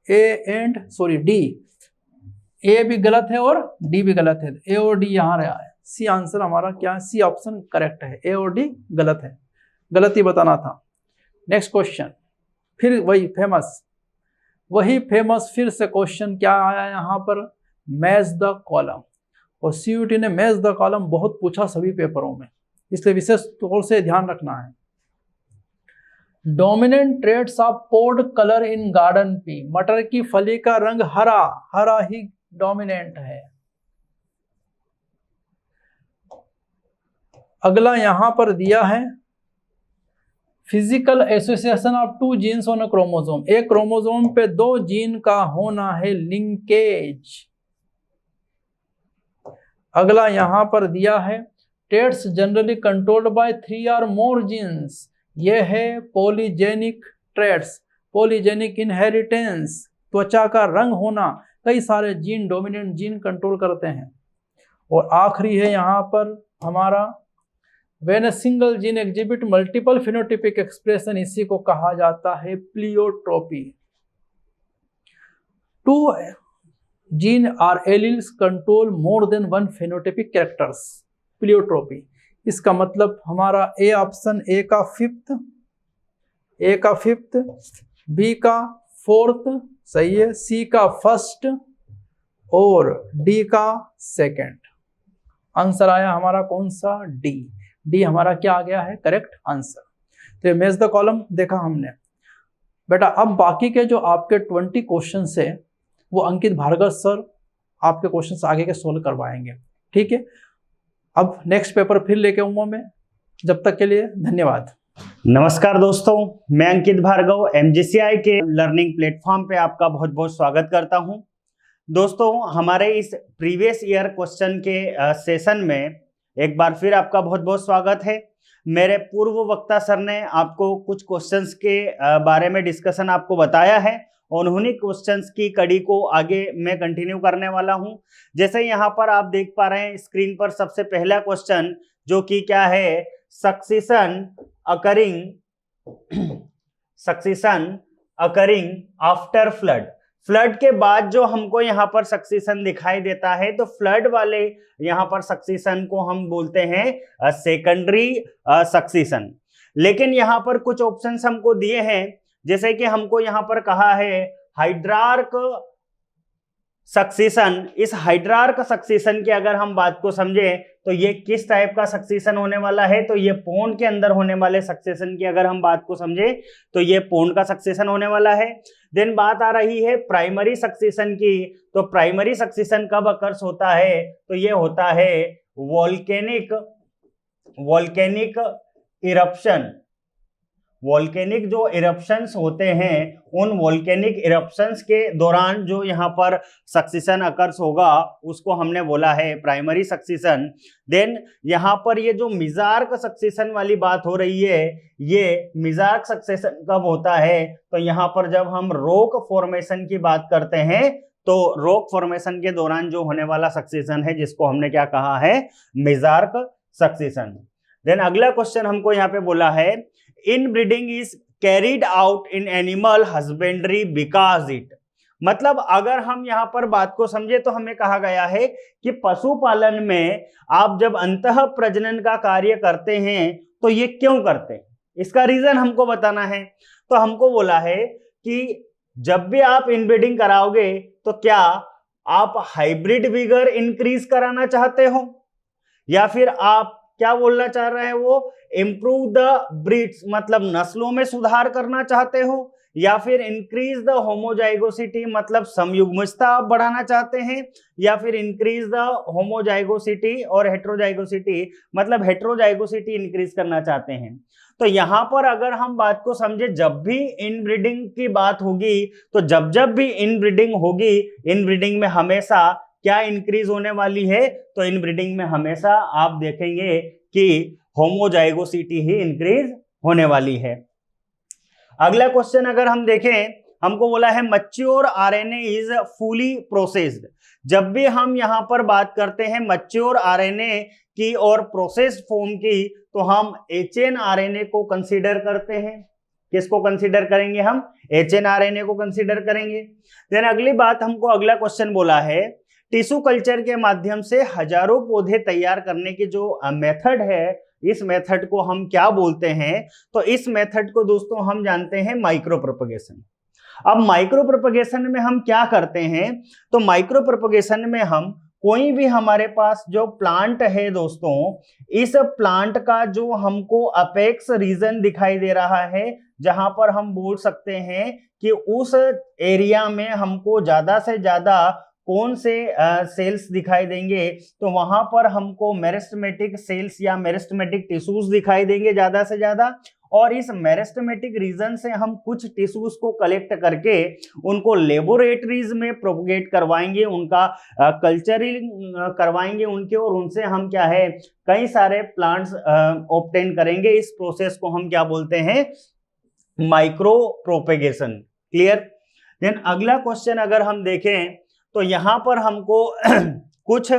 डी, ए भी गलत है और डी भी गलत है, ए और डी यहां रहा है। सी आंसर हमारा क्या है, सी ऑप्शन करेक्ट है, ए और डी गलत है, गलत ही बताना था। नेक्स्ट क्वेश्चन, फिर वही फेमस फिर से क्वेश्चन क्या आया यहाँ पर, मैच द कॉलम। और सीयूटी ने मैच द कॉलम बहुत पूछा सभी पेपरों में, इसलिए विशेष तौर से ध्यान रखना है। Dominant traits of pod colour in garden pea, मटर की फली का रंग हरा, हरा ही डोमिनेंट है। अगला यहां पर दिया है physical association of two genes on a chromosome, एक क्रोमोसोम पे दो जीन का होना है लिंकेज। अगला यहां पर दिया है ट्रेट्स जनरली कंट्रोल्ड बाय 3 और मोर जीन्स, ये है पॉलीजेनिक ट्रेट्स, पॉलीजेनिक इनहेरिटेंस, त्वचा का रंग होना, कई सारे जीन डोमिनेंट जीन कंट्रोल करते हैं। और आखिरी है यहां पर हमारा when a single gene exhibit multiple phenotypic expression, इसी को कहा जाता है pleiotropy. 2 gene are alleles control more than 1 phenotypic characters, pleiotropy. इसका मतलब हमारा ए ऑप्शन, ए का फिफ्थ, बी का 4th, सही है, सी का 1st और डी का 2nd। आंसर आया हमारा कौन सा, डी हमारा क्या आ गया है, करेक्ट आंसर। तो ये मैच द कॉलम देखा हमने बेटा। अब बाकी के जो आपके 20 क्वेश्चन है वो अंकित भार्गव सर आपके क्वेश्चन आगे के सोल्व करवाएंगे, ठीक है। अब नेक्स्ट पेपर फिर लेके आऊंगा मैं, जब तक के लिए धन्यवाद। नमस्कार दोस्तों, मैं अंकित भार्गव MGCI के लर्निंग प्लेटफॉर्म पे आपका बहुत बहुत स्वागत करता हूं। दोस्तों, हमारे इस प्रीवियस ईयर क्वेश्चन के सेशन में एक बार फिर आपका बहुत बहुत स्वागत है। मेरे पूर्व वक्ता सर ने आपको कुछ क्वेश्चंस के बारे में डिस्कशन आपको बताया है और उन्हीं क्वेश्चंस की कड़ी को आगे मैं कंटिन्यू करने वाला हूं। जैसे यहाँ पर आप देख पा रहे हैं स्क्रीन पर सबसे पहला क्वेश्चन, जो कि क्या है, succession occurring after flood. Flood के बाद जो हमको यहाँ पर सक्सेशन दिखाई देता है, तो फ्लड वाले यहाँ पर सक्सेशन को हम बोलते हैं सेकेंडरी सक्सेशन। लेकिन यहाँ पर कुछ ऑप्शंस हमको दिए हैं, जैसे कि हमको यहाँ पर कहा है हाइड्रार्क सक्सेशन। इस हाइड्रार्क सक्सेशन की अगर हम बात को समझे तो ये किस टाइप का सक्सेशन होने वाला है, तो ये पोन के अंदर होने वाले सक्सेशन की अगर हम बात को समझे तो ये पोन का सक्सेशन होने वाला है। देन बात आ रही है प्राइमरी सक्सेशन की, तो प्राइमरी सक्सेशन कब अकर्स होता है, तो ये होता है वोल्केनिक इरप्शन। वोल्केनिक जो इरप्शंस होते हैं, उन वोल्केनिक इरप्शंस के दौरान जो यहाँ पर सक्सेशन अकर्स होगा उसको हमने बोला है प्राइमरी सक्सेशन। देन यहाँ पर ये जो मिजार्क सक्सेशन वाली बात हो रही है, ये मिजार्क सक्सेशन कब होता है, तो यहाँ पर जब हम रॉक फॉर्मेशन की बात करते हैं, तो रॉक फॉर्मेशन के दौरान जो होने वाला सक्सेशन है जिसको हमने क्या कहा है, मिजार्क सक्सेशन। देन अगला क्वेश्चन हमको यहाँ पे बोला है inbreeding is carried out in animal husbandry because it. मतलब अगर हम यहाँ पर बात को समझे तो हमें कहा गया है कि पशुपालन में आप जब अंतः प्रजनन का कार्य करते हैं तो ये क्यों करते हैं, इसका रीजन हमको बताना है। तो हमको बोला है कि जब भी आप इनब्रीडिंग कराओगे तो क्या आप हाइब्रिड विगर इंक्रीज कराना चाहते हो, या फिर आप क्या बोलना चाह रहे हैं वो इम्प्रूव द ब्रीड्स, मतलब नस्लों में सुधार करना चाहते हो, या फिर इंक्रीज द होमोजाइगोसिटी मतलब समयुग्मजता आप बढ़ाना चाहते हैं, या फिर इंक्रीज द होमोजाइगोसिटी और हेट्रोजाइगोसिटी मतलब हेट्रोजाइगोसिटी इंक्रीज करना चाहते हैं। तो यहां पर अगर हम बात को समझे, जब भी इनब्रीडिंग की बात होगी तो जब भी इनब्रीडिंग होगी, इनब्रीडिंग में हमेशा क्या इंक्रीज होने वाली है, तो इनब्रीडिंग में हमेशा आप देखेंगे कि होमोजाइगोसिटी ही इंक्रीज होने वाली है। अगला क्वेश्चन अगर हम देखें, हमको बोला है mature RNA is fully processed. जब भी हम यहां पर बात करते हैं मैच्योर आरएनए की और प्रोसेस्ड फॉर्म की, तो हम एचएन आरएनए को कंसीडर करते हैं। किसको कंसीडर करेंगे हम? एचएन आरएनए को कंसीडर करेंगे। देन अगली बात हमको अगला क्वेश्चन बोला है, टिश्यू कल्चर के माध्यम से हजारों पौधे तैयार करने की जो मेथड है, इस मेथड को हम क्या बोलते हैं? तो इस मेथड को दोस्तों हम जानते हैं माइक्रो प्रोपगेशन। अब माइक्रो प्रोपगेशन में हम क्या करते हैं? तो माइक्रो प्रोपगेशन में हम कोई भी हमारे पास जो प्लांट है दोस्तों, इस प्लांट का जो हमको अपेक्स रीजन दिखाई दे रहा है, जहां पर हम बोल सकते हैं कि उस एरिया में हमको ज्यादा से ज्यादा कौन से सेल्स दिखाई देंगे, तो वहां पर हमको मेरिस्टेमेटिक सेल्स या मेरिस्टेमेटिक टिश्यूज दिखाई देंगे ज्यादा से ज्यादा। और इस मेरिस्टेमेटिक रीजन से हम कुछ टिश्यूज को कलेक्ट करके उनको लेबोरेटरीज में प्रोपगेट करवाएंगे, उनका कल्चरिंग करवाएंगे उनके, और उनसे हम क्या है कई सारे प्लांट्स ऑब्टेन करेंगे। इस प्रोसेस को हम क्या बोलते हैं? Micro propagation. क्लियर? देन अगला क्वेश्चन अगर हम देखें, तो यहां पर हमको कुछ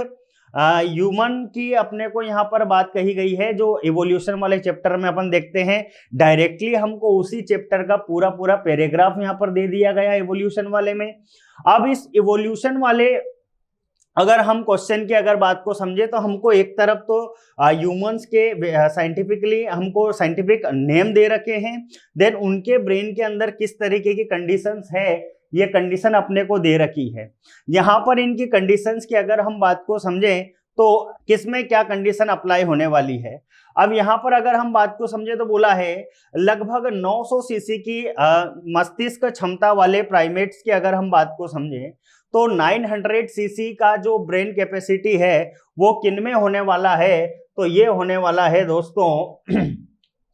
ह्यूमन की अपने को यहां पर बात कही गई है, जो इवोल्यूशन वाले चैप्टर में अपन देखते हैं। डायरेक्टली हमको उसी चैप्टर का पूरा पूरा पैराग्राफ यहां पर दे दिया गया इवोल्यूशन वाले में। अब इस इवोल्यूशन वाले अगर हम क्वेश्चन की अगर बात को समझे, तो हमको एक तरफ तो ह्यूमंस के साइंटिफिकली हमको साइंटिफिक नेम दे रखे हैं, देन उनके ब्रेन के अंदर किस तरीके की कंडीशंस है, ये कंडीशन अपने को दे रखी है। यहां पर इनकी कंडीशंस की अगर हम बात को समझें, तो किसमें क्या कंडीशन अप्लाई होने वाली है। अब यहां पर अगर हम बात को समझे, तो बोला है लगभग 900 सीसी की मस्तिष्क क्षमता वाले प्राइमेट्स की अगर हम बात को समझें, तो 900 सीसी का जो ब्रेन कैपेसिटी है वो किन में होने वाला है? तो ये होने वाला है दोस्तों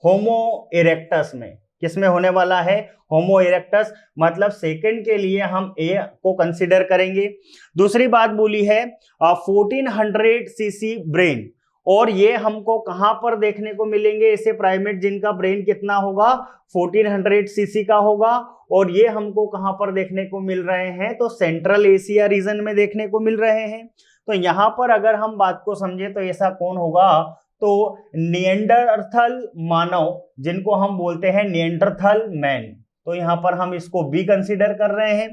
होमो इरेक्टस में। किसमें होने वाला है? होमो इरेक्टस, मतलब सेकंड के लिए हम ए को कंसीडर करेंगे। दूसरी बात बोली है 1400 सीसी ब्रेन, और ये हमको कहां पर देखने को मिलेंगे? ऐसे प्राइमेट जिनका ब्रेन कितना होगा? 1400 सीसी का होगा। और ये हमको कहां पर देखने को मिल रहे हैं? तो सेंट्रल एशिया रीजन में देखने को मिल रहे हैं। तो यहां पर अगर हम बात को समझे, तो ऐसा कौन होगा? तो निएंडरथल मानव, जिनको हम बोलते हैं निएंडरथल मैन, तो यहां पर हम इसको बी कंसीडर कर रहे हैं।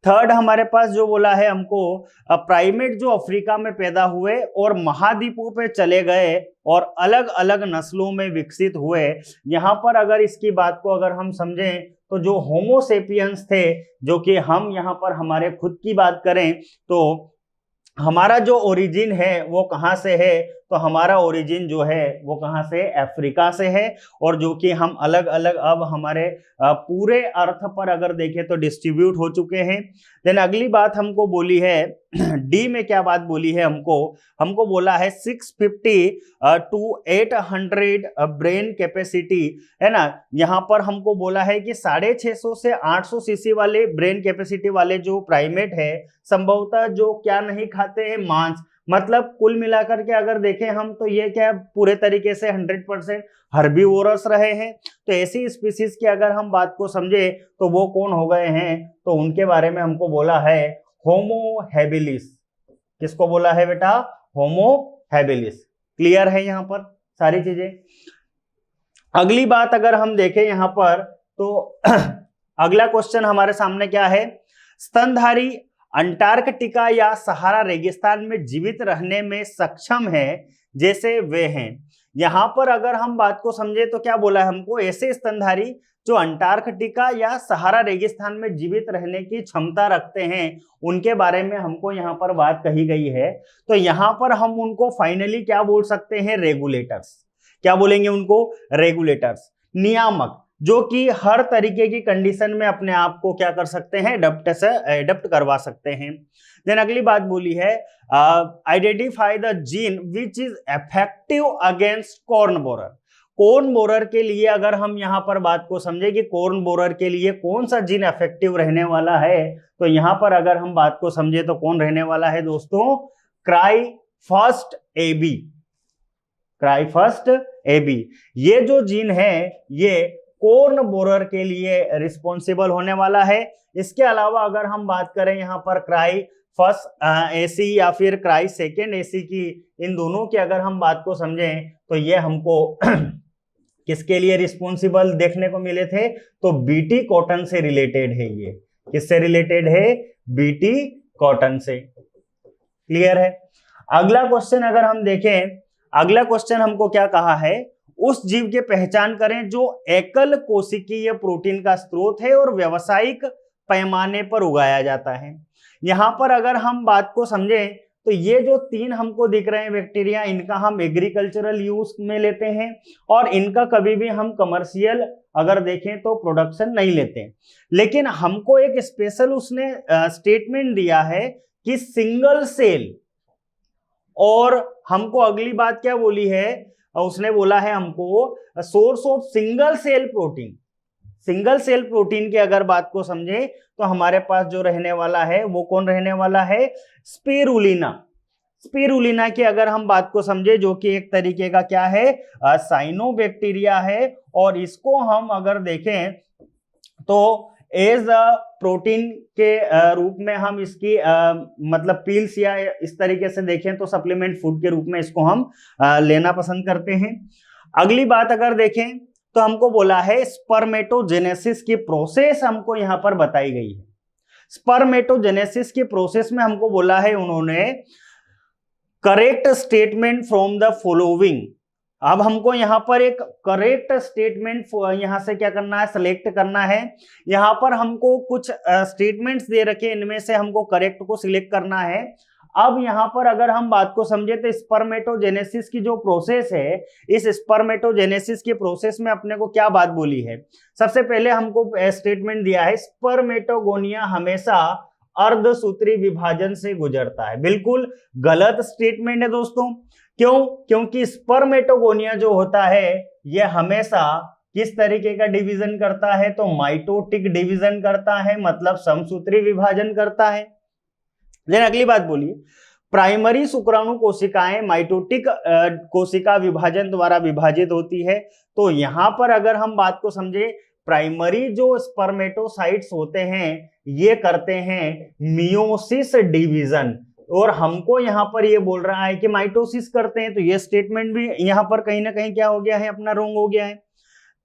थर्ड हमारे पास जो बोला है हमको, प्राइमेट जो अफ्रीका में पैदा हुए और महाद्वीपों पे चले गए और अलग अलग नस्लों में विकसित हुए। यहां पर अगर इसकी बात को अगर हम समझें, तो जो होमोसेपियंस थे, जो कि हम यहां पर हमारे खुद की बात करें, तो हमारा जो ओरिजिन है वो कहाँ से है? तो हमारा ओरिजिन जो है वो कहाँ से? अफ्रीका से है। और जो कि हम अलग अलग अब हमारे पूरे अर्थ पर अगर देखें तो डिस्ट्रीब्यूट हो चुके हैं। देन अगली बात हमको बोली है डी में क्या बात बोली है हमको बोला है 650 to 800 ब्रेन कैपेसिटी, है ना। यहाँ पर हमको बोला है कि 650 से 800 सीसी वाले ब्रेन कैपेसिटी वाले जो प्राइमेट है, संभवतः जो क्या नहीं खाते हैं? मांस। मतलब कुल मिलाकर के अगर देखें हम, तो ये क्या पूरे तरीके से 100% हर्बीवोरस रहे हैं। तो ऐसी स्पीसीज की अगर हम बात को समझे, तो वो कौन हो गए हैं? तो उनके बारे में हमको बोला है होमो हैबिलिस। किसको बोला है बेटा? Homo habilis. क्लियर है यहाँ पर सारी चीजें। अगली बात अगर हम देखें यहाँ पर, तो अगला क्वेश्चन हमारे सामने क्या है? स्तनधारी अंटार्कटिका या सहारा रेगिस्तान में जीवित रहने में सक्षम है जैसे वे हैं। यहां पर अगर हम बात को समझे, तो क्या बोला है हमको? ऐसे स्तनधारी जो अंटार्कटिका या सहारा रेगिस्तान में जीवित रहने की क्षमता रखते हैं, उनके बारे में हमको यहाँ पर बात कही गई है। तो यहाँ पर हम उनको फाइनली क्या बोल सकते हैं? रेगुलेटर्स। क्या बोलेंगे उनको? रेगुलेटर्स, नियामक। जो कि हर तरीके की कंडीशन में अपने आप को क्या कर सकते हैं, एडप्ट करवा सकते हैं। देन अगली बात बोली है identify the gene which is effective against corn borer. Corn borer के लिए अगर हम यहाँ पर बात को समझे कि कॉर्न बोरर के लिए कौन सा जीन इफेक्टिव रहने वाला है, तो यहाँ पर अगर हम बात को समझे तो कौन रहने वाला है दोस्तों, क्राइफर्स्ट AB। क्राइफर्स्ट AB ये जो जीन है ये कॉर्न बोरर के लिए रिस्पॉन्सिबल होने वाला है। इसके अलावा अगर हम बात करें यहाँ पर क्राई फर्स्ट AC या फिर क्राई सेकेंड AC की, इन दोनों की अगर हम बात को समझें तो ये हमको किसके लिए रिस्पॉन्सिबल देखने को मिले थे, तो बीटी कॉटन से रिलेटेड है। ये किससे रिलेटेड है, बीटी कॉटन से। क्लियर है। अगला क्वेश्चन अगर हम देखें, अगला क्वेश्चन हमको क्या कहा है, उस जीव की पहचान करें जो एकल कोशिकीय प्रोटीन का स्रोत है और व्यावसायिक पैमाने पर उगाया जाता है। यहां पर अगर हम बात को समझें तो ये जो तीन हमको दिख रहे हैं बैक्टीरिया, इनका हम एग्रीकल्चरल यूज में लेते हैं और इनका कभी भी हम कमर्शियल अगर देखें तो प्रोडक्शन नहीं लेते। लेकिन हमको एक स्पेशल उसने स्टेटमेंट दिया है कि सिंगल सेल, और हमको अगली बात क्या बोली है, उसने बोला है हमको source of single cell protein. Single cell protein की अगर बात को समझे तो हमारे पास जो रहने वाला है वो कौन रहने वाला है, स्पिरुलिना। स्पिरुलिना की अगर हम बात को समझे जो कि एक तरीके का क्या है, साइनोबैक्टीरिया है, और इसको हम अगर देखें तो एज प्रोटीन के रूप में हम इसकी मतलब पील्स या इस तरीके से देखें तो सप्लीमेंट फूड के रूप में इसको हम लेना पसंद करते हैं। अगली बात अगर देखें तो हमको बोला है स्पर्मेटोजेनेसिस की प्रोसेस हमको यहां पर बताई गई है। स्पर्मेटोजेनेसिस की प्रोसेस में हमको बोला है उन्होंने correct statement from the following. अब हमको यहां पर एक करेक्ट स्टेटमेंट यहां से क्या करना है, सिलेक्ट करना है। यहां पर हमको कुछ स्टेटमेंट्स दे रखे, इनमें से हमको करेक्ट को सिलेक्ट करना है। अब यहां पर अगर हम बात को समझे तो स्पर्मेटोजेनेसिस की जो प्रोसेस है, इस स्पर्मेटोजेनेसिस की प्रोसेस में अपने को क्या बात बोली है, सबसे पहले हमको स्टेटमेंट दिया है स्पर्मेटोगोनिया हमेशा अर्धसूत्री विभाजन से गुजरता है। बिल्कुल गलत स्टेटमेंट है दोस्तों। क्यों? क्योंकि स्पर्मेटोगोनिया जो होता है यह हमेशा किस तरीके का डिवीजन करता है, तो माइटोटिक डिवीजन करता है, मतलब समसूत्री विभाजन करता है। लेकिन अगली बात बोलिए, प्राइमरी शुक्राणु कोशिकाएं माइटोटिक कोशिका विभाजन द्वारा विभाजित होती है। तो यहां पर अगर हम बात को समझे, प्राइमरी जो स्पर्मेटोसाइट्स होते हैं ये करते हैं मियोसिस डिवीजन, और हमको यहां पर ये बोल रहा है कि माइटोसिस करते हैं, तो ये स्टेटमेंट भी यहां पर कहीं ना कहीं क्या हो गया है, अपना रॉन्ग हो गया है।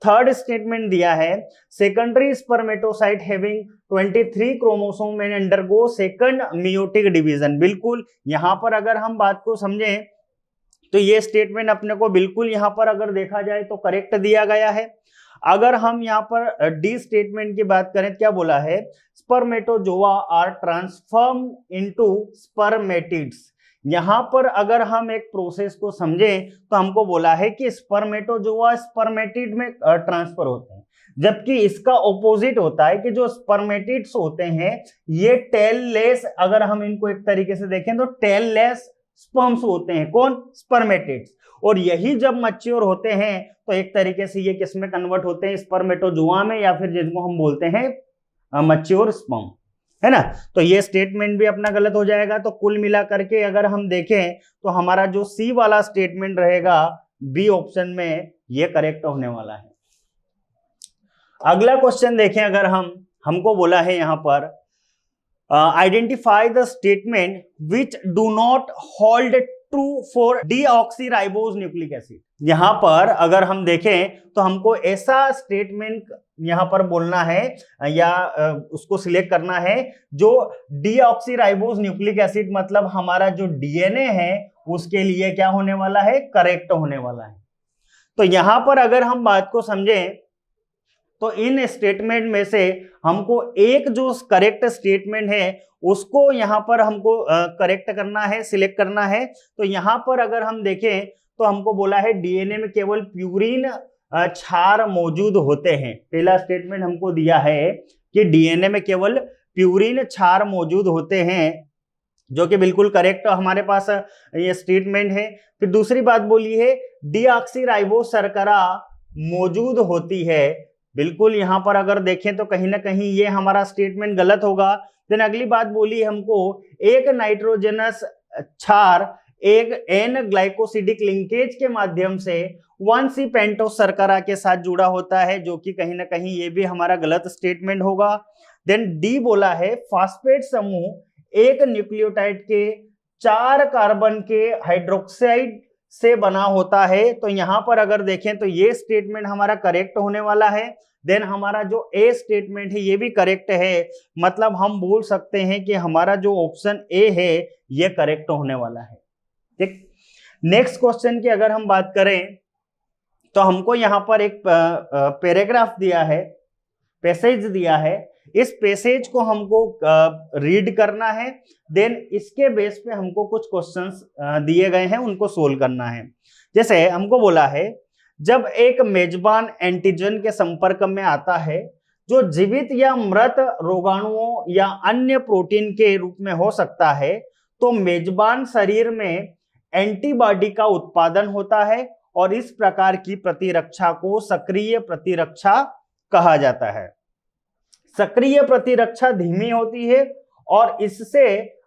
थर्ड स्टेटमेंट दिया है secondary spermatocyte having 23 chromosome and undergo second meiotic division. बिल्कुल यहां पर अगर हम बात को समझें तो ये स्टेटमेंट अपने को बिल्कुल यहां पर अगर देखा जाए तो करेक्ट दिया गया है। अगर हम यहां पर डी स्टेटमेंट की बात करें, क्या बोला है, spermatozoa are transform into spermatids. यहां पर अगर हम एक प्रोसेस को समझें तो हमको बोला है कि स्पर्मेटोजोआ स्पर्मेटिड में ट्रांसफर होते हैं, जबकि इसका ऑपोजिट होता है कि जो स्पर्मेटिड्स होते हैं ये टेल लेस, अगर हम इनको एक तरीके से देखें तो टेल लेस स्पर्म्स होते हैं। कौन? स्पर्मेटिड्स। और यही जब मैच्योर होते हैं तो एक तरीके से ये किस में कन्वर्ट होते हैं, स्पर्मेटोजोआ में, या फिर जिनको हम बोलते हैं मैच्योर स्पर्म, है ना। तो ये स्टेटमेंट भी अपना गलत हो जाएगा। तो कुल मिला करके अगर हम देखें तो हमारा जो सी वाला स्टेटमेंट रहेगा बी ऑप्शन में ये करेक्ट होने वाला है। अगला क्वेश्चन देखें, अगर हमको बोला है यहां पर identify the statement which do not hold true for deoxyribose nucleic acid. यहां पर अगर हम देखें तो हमको ऐसा स्टेटमेंट यहां पर बोलना है या उसको सिलेक्ट करना है जो डीऑक्सीराइबोज न्यूक्लिक एसिड, मतलब हमारा जो डीएनए है उसके लिए क्या होने वाला है, करेक्ट होने वाला है। तो यहां पर अगर हम बात को समझें तो इन स्टेटमेंट में से हमको एक जो करेक्ट स्टेटमेंट है उसको यहां पर हमको करेक्ट करना है, सिलेक्ट करना है। तो यहां पर अगर हम देखें तो हमको बोला है डीएनए में केवल प्यूरिन क्षार मौजूद होते हैं। पहला स्टेटमेंट हमको दिया है कि डीएनए में केवल प्यूरिन क्षार मौजूद होते हैं, जो कि बिल्कुल करेक्ट हमारे पास ये स्टेटमेंट है। फिर दूसरी बात बोली है डीऑक्सीराइबोस शर्करा मौजूद होती है। बिल्कुल यहाँ पर अगर देखें तो कहीं ना कहीं ये हमारा स्टेटमेंट गलत होगा। देन अगली बात बोली हमको एक नाइट्रोजनस क्षार एक एन ग्लाइकोसिडिक लिंकेज के माध्यम से 1C पेंटोस शर्करा के साथ जुड़ा होता है, जो कि कहीं ना कहीं ये भी हमारा गलत स्टेटमेंट होगा। देन डी बोला है फास्फेट समूह एक न्यूक्लियोटाइड के 4 कार्बन के हाइड्रोक्साइड से बना होता है। तो यहां पर अगर देखें तो ये स्टेटमेंट हमारा करेक्ट होने वाला है। देन हमारा जो ए स्टेटमेंट है ये भी करेक्ट है, मतलब हम बोल सकते हैं कि हमारा जो ऑप्शन ए है ये करेक्ट होने वाला है। ठीक, नेक्स्ट क्वेश्चन की अगर हम बात करें तो हमको यहाँ पर एक पैराग्राफ दिया है, पैसेज दिया है। इस पैसेज को हमको रीड करना है। देन इसके बेस पे हमको कुछ क्वेश्चंस दिए गए हैं, उनको सोल्व करना है। जैसे हमको बोला है जब एक मेजबान एंटीजन के संपर्क में आता है जो जीवित या मृत रोगाणुओं या अन्य प्रोटीन के रूप में हो सकता है, तो मेजबान शरीर में एंटीबॉडी का उत्पादन होता है और इस प्रकार की प्रतिरक्षा को सक्रिय प्रतिरक्षा कहा जाता है। सक्रिय प्रतिरक्षा धीमी होती है और इससे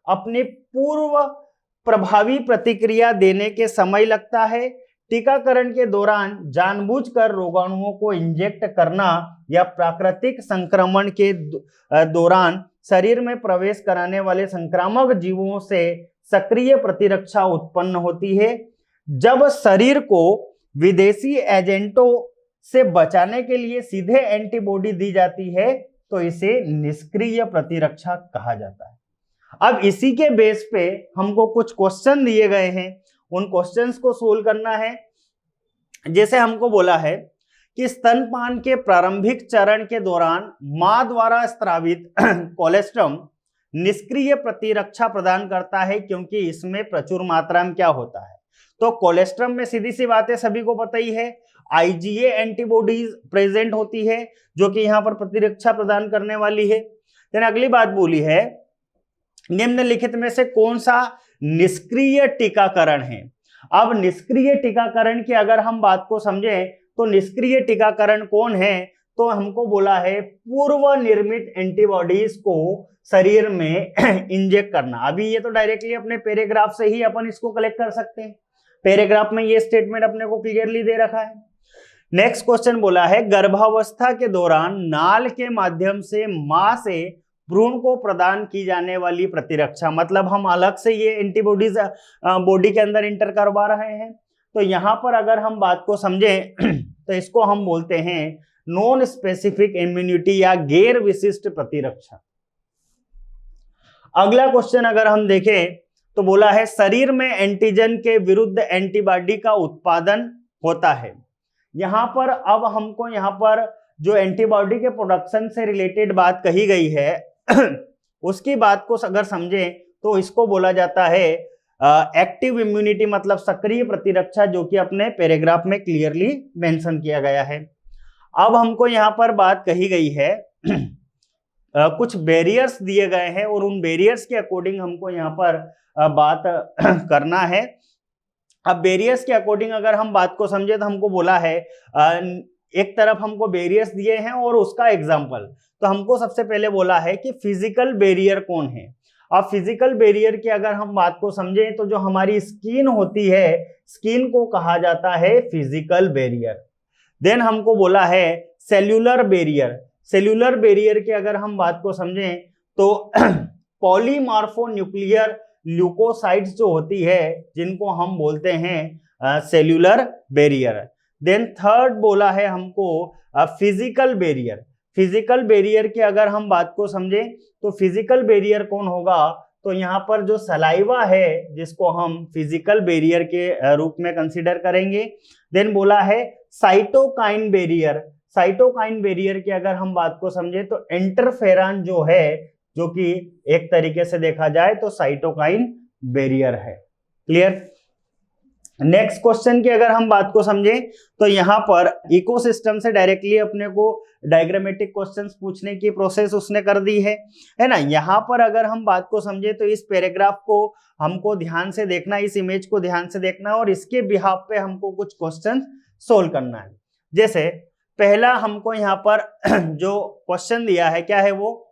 अपनी पूर्व प्रभावी प्रतिक्रिया देने के समय लगता है। टीकाकरण के दौरान जानबूझकर रोगाणुओं को इंजेक्ट करना या प्राकृतिक संक्रमण के दौरान शरीर में प्रवेश कराने वाले संक्रामक जीवों से सक्रिय प्रतिरक्षा उत्पन्न होती है। जब शरीर को विदेशी एजेंटों से बचाने के लिए सीधे एंटीबॉडी दी जाती है तो इसे निष्क्रिय प्रतिरक्षा कहा जाता है। अब इसी के बेस पे हमको कुछ क्वेश्चन दिए गए हैं, उन क्वेश्चंस को सोल्व करना है। जैसे हमको बोला है कि स्तनपान के प्रारंभिक चरण के दौरान मां द्वारा स्रावित कोलेस्ट्रम निष्क्रिय प्रतिरक्षा प्रदान करता है, क्योंकि इसमें प्रचुर मात्रा में क्या होता है, तो कोलेस्ट्रम में सीधी सी बात है, सभी को पता ही है, आईजीए एंटीबॉडीज प्रेजेंट होती है जो कि यहाँ पर प्रतिरक्षा प्रदान करने वाली है। देन अगली बात बोली है निम्नलिखित में से कौन सा निष्क्रिय टीकाकरण है। अब निष्क्रिय टीकाकरण की अगर हम बात को समझें तो निष्क्रिय टीकाकरण कौन है, तो हमको बोला है पूर्व निर्मित एंटीबॉडीज को शरीर में इंजेक्ट करना। अभी ये तो डायरेक्टली अपने पैराग्राफ से ही अपन इसको कलेक्ट कर सकते हैं, पैराग्राफ में ये स्टेटमेंट अपने को क्लियरली दे रखा है। नेक्स्ट क्वेश्चन बोला है गर्भावस्था के दौरान नाल के माध्यम से मां से भ्रूण को प्रदान की जाने वाली प्रतिरक्षा, मतलब हम अलग से ये एंटीबॉडीज बॉडी के अंदर इंटर करवा रहे हैं। तो यहां पर अगर हम बात को समझें तो इसको हम बोलते हैं नॉन स्पेसिफिक इम्यूनिटी या गैर विशिष्ट प्रतिरक्षा। अगला क्वेश्चन अगर हम देखें तो बोला है शरीर में एंटीजन के विरुद्ध एंटीबॉडी का उत्पादन होता है। यहां पर अब हमको यहाँ पर जो एंटीबॉडी के प्रोडक्शन से रिलेटेड बात कही गई है उसकी बात को अगर समझें तो इसको बोला जाता है एक्टिव इम्यूनिटी, मतलब सक्रिय प्रतिरक्षा, जो कि अपने पैराग्राफ में क्लियरली मेंशन किया गया है। अब हमको यहाँ पर बात कही गई है कुछ बैरियर्स दिए गए हैं और उन बैरियर्स के अकॉर्डिंग हमको यहाँ पर बात करना है। अब बैरियर्स के अकॉर्डिंग अगर हम बात को समझे तो हमको बोला है एक तरफ हमको बैरियर्स दिए हैं और उसका एग्जाम्पल। तो हमको सबसे पहले बोला है कि फिजिकल बैरियर कौन है। अब फिजिकल बैरियर की अगर हम बात को समझें तो जो हमारी स्किन होती है, स्किन को कहा जाता है फिजिकल बैरियर। देन हमको बोला है सेल्यूलर बैरियर। सेल्यूलर बैरियर की अगर हम बात को समझें तो पॉलीमार्फोन्यूक्लियर ल्यूकोसाइट्स जो होती है जिनको हम बोलते हैं सेल्यूलर बैरियर। देन थर्ड बोला है हमको फिजिकल बैरियर। फिजिकल बैरियर की अगर हम बात को समझें तो फिजिकल बैरियर कौन होगा, तो यहाँ पर जो सलाइवा है जिसको हम फिजिकल बैरियर के रूप में कंसीडर करेंगे। देन बोला है साइटोकाइन बैरियर। साइटोकाइन बैरियर की अगर हम बात को समझें तो इंटरफेरॉन जो है, जो कि एक तरीके से देखा जाए तो साइटोकाइन बैरियर है। क्लियर। नेक्स्ट क्वेश्चन की अगर हम बात को समझें तो यहाँ पर इकोसिस्टम से डायरेक्टली अपने को डायग्रामेटिक क्वेश्चंस पूछने की प्रोसेस उसने कर दी है ना। यहाँ पर अगर हम बात को समझें तो इस पैराग्राफ को हमको ध्यान से देखना, इस इमेज को ध्यान से देखना और इसके बिहाफ पे हमको कुछ क्वेश्चन सोल्व करना है। जैसे पहला हमको यहाँ पर जो क्वेश्चन दिया है क्या है वो,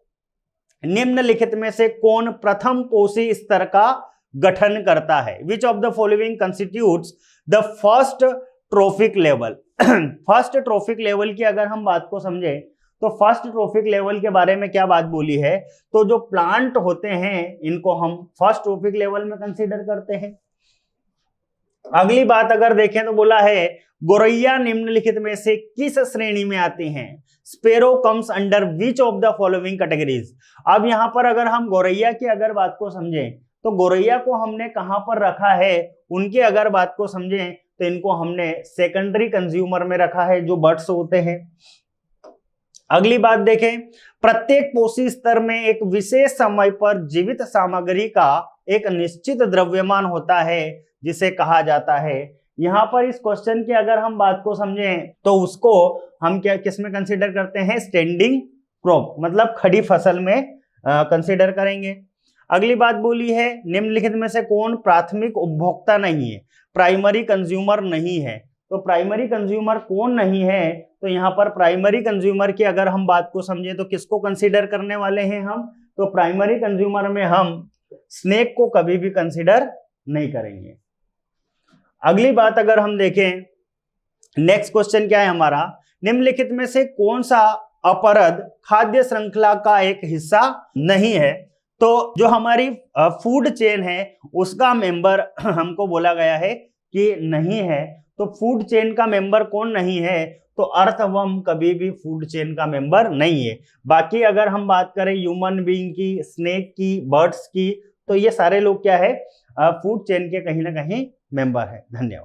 निम्नलिखित में से कौन प्रथम कोशी स्तर का गठन करता है? विच of the following constitutes the first trophic level. First trophic level की अगर हम बात को समझे तो फर्स्ट ट्रॉफिक लेवल के बारे में क्या बात बोली है, तो जो प्लांट होते हैं इनको हम फर्स्ट ट्रॉफिक लेवल में कंसीडर करते हैं। अगली बात अगर देखें तो बोला है गोरैया निम्नलिखित में से किस श्रेणी में आती हैं? Sparrow comes under which of the following categories. अब यहां पर अगर हम गोरैया की अगर बात को समझें तो गोरैया को हमने कहां पर रखा है, उनकी अगर बात को समझें तो इनको हमने सेकेंडरी कंज्यूमर में रखा है जो बर्ड्स होते हैं। अगली बात देखें, प्रत्येक पोषी स्तर में एक विशेष समय पर जीवित सामग्री का एक निश्चित द्रव्यमान होता है जिसे कहा जाता है। यहां पर इस क्वेश्चन की अगर हम बात को समझें तो उसको हम क्या किसमें कंसीडर करते हैं? स्टैंडिंग क्रॉप, मतलब खड़ी फसल में कंसीडर करेंगे। अगली बात बोली है निम्नलिखित में से कौन प्राथमिक उपभोक्ता नहीं है? प्राइमरी कंज्यूमर नहीं है। तो प्राइमरी कंज्यूमर कौन नहीं है? तो यहाँ पर प्राइमरी कंज्यूमर की अगर हम बात को समझे तो किसको कंसीडर करने वाले हैं हम? तो प्राइमरी कंज्यूमर में हम स्नेक को कभी भी कंसीडर नहीं करेंगे। अगली बात अगर हम देखें, नेक्स्ट क्वेश्चन क्या है हमारा, निम्नलिखित में से कौन सा अपरद खाद्य श्रृंखला का एक हिस्सा नहीं है? तो जो हमारी फूड चेन है उसका मेंबर हमको बोला गया है कि नहीं है। तो फूड चेन का मेंबर कौन नहीं है? तो अर्थवर्म कभी भी फूड चेन का मेंबर नहीं है। बाकी अगर हम बात करें ह्यूमन बीइंग की, स्नेक की, बर्ड्स की, तो ये सारे लोग क्या है, फूड चेन के कहीं ना कहीं मेंबर है। धन्यवाद।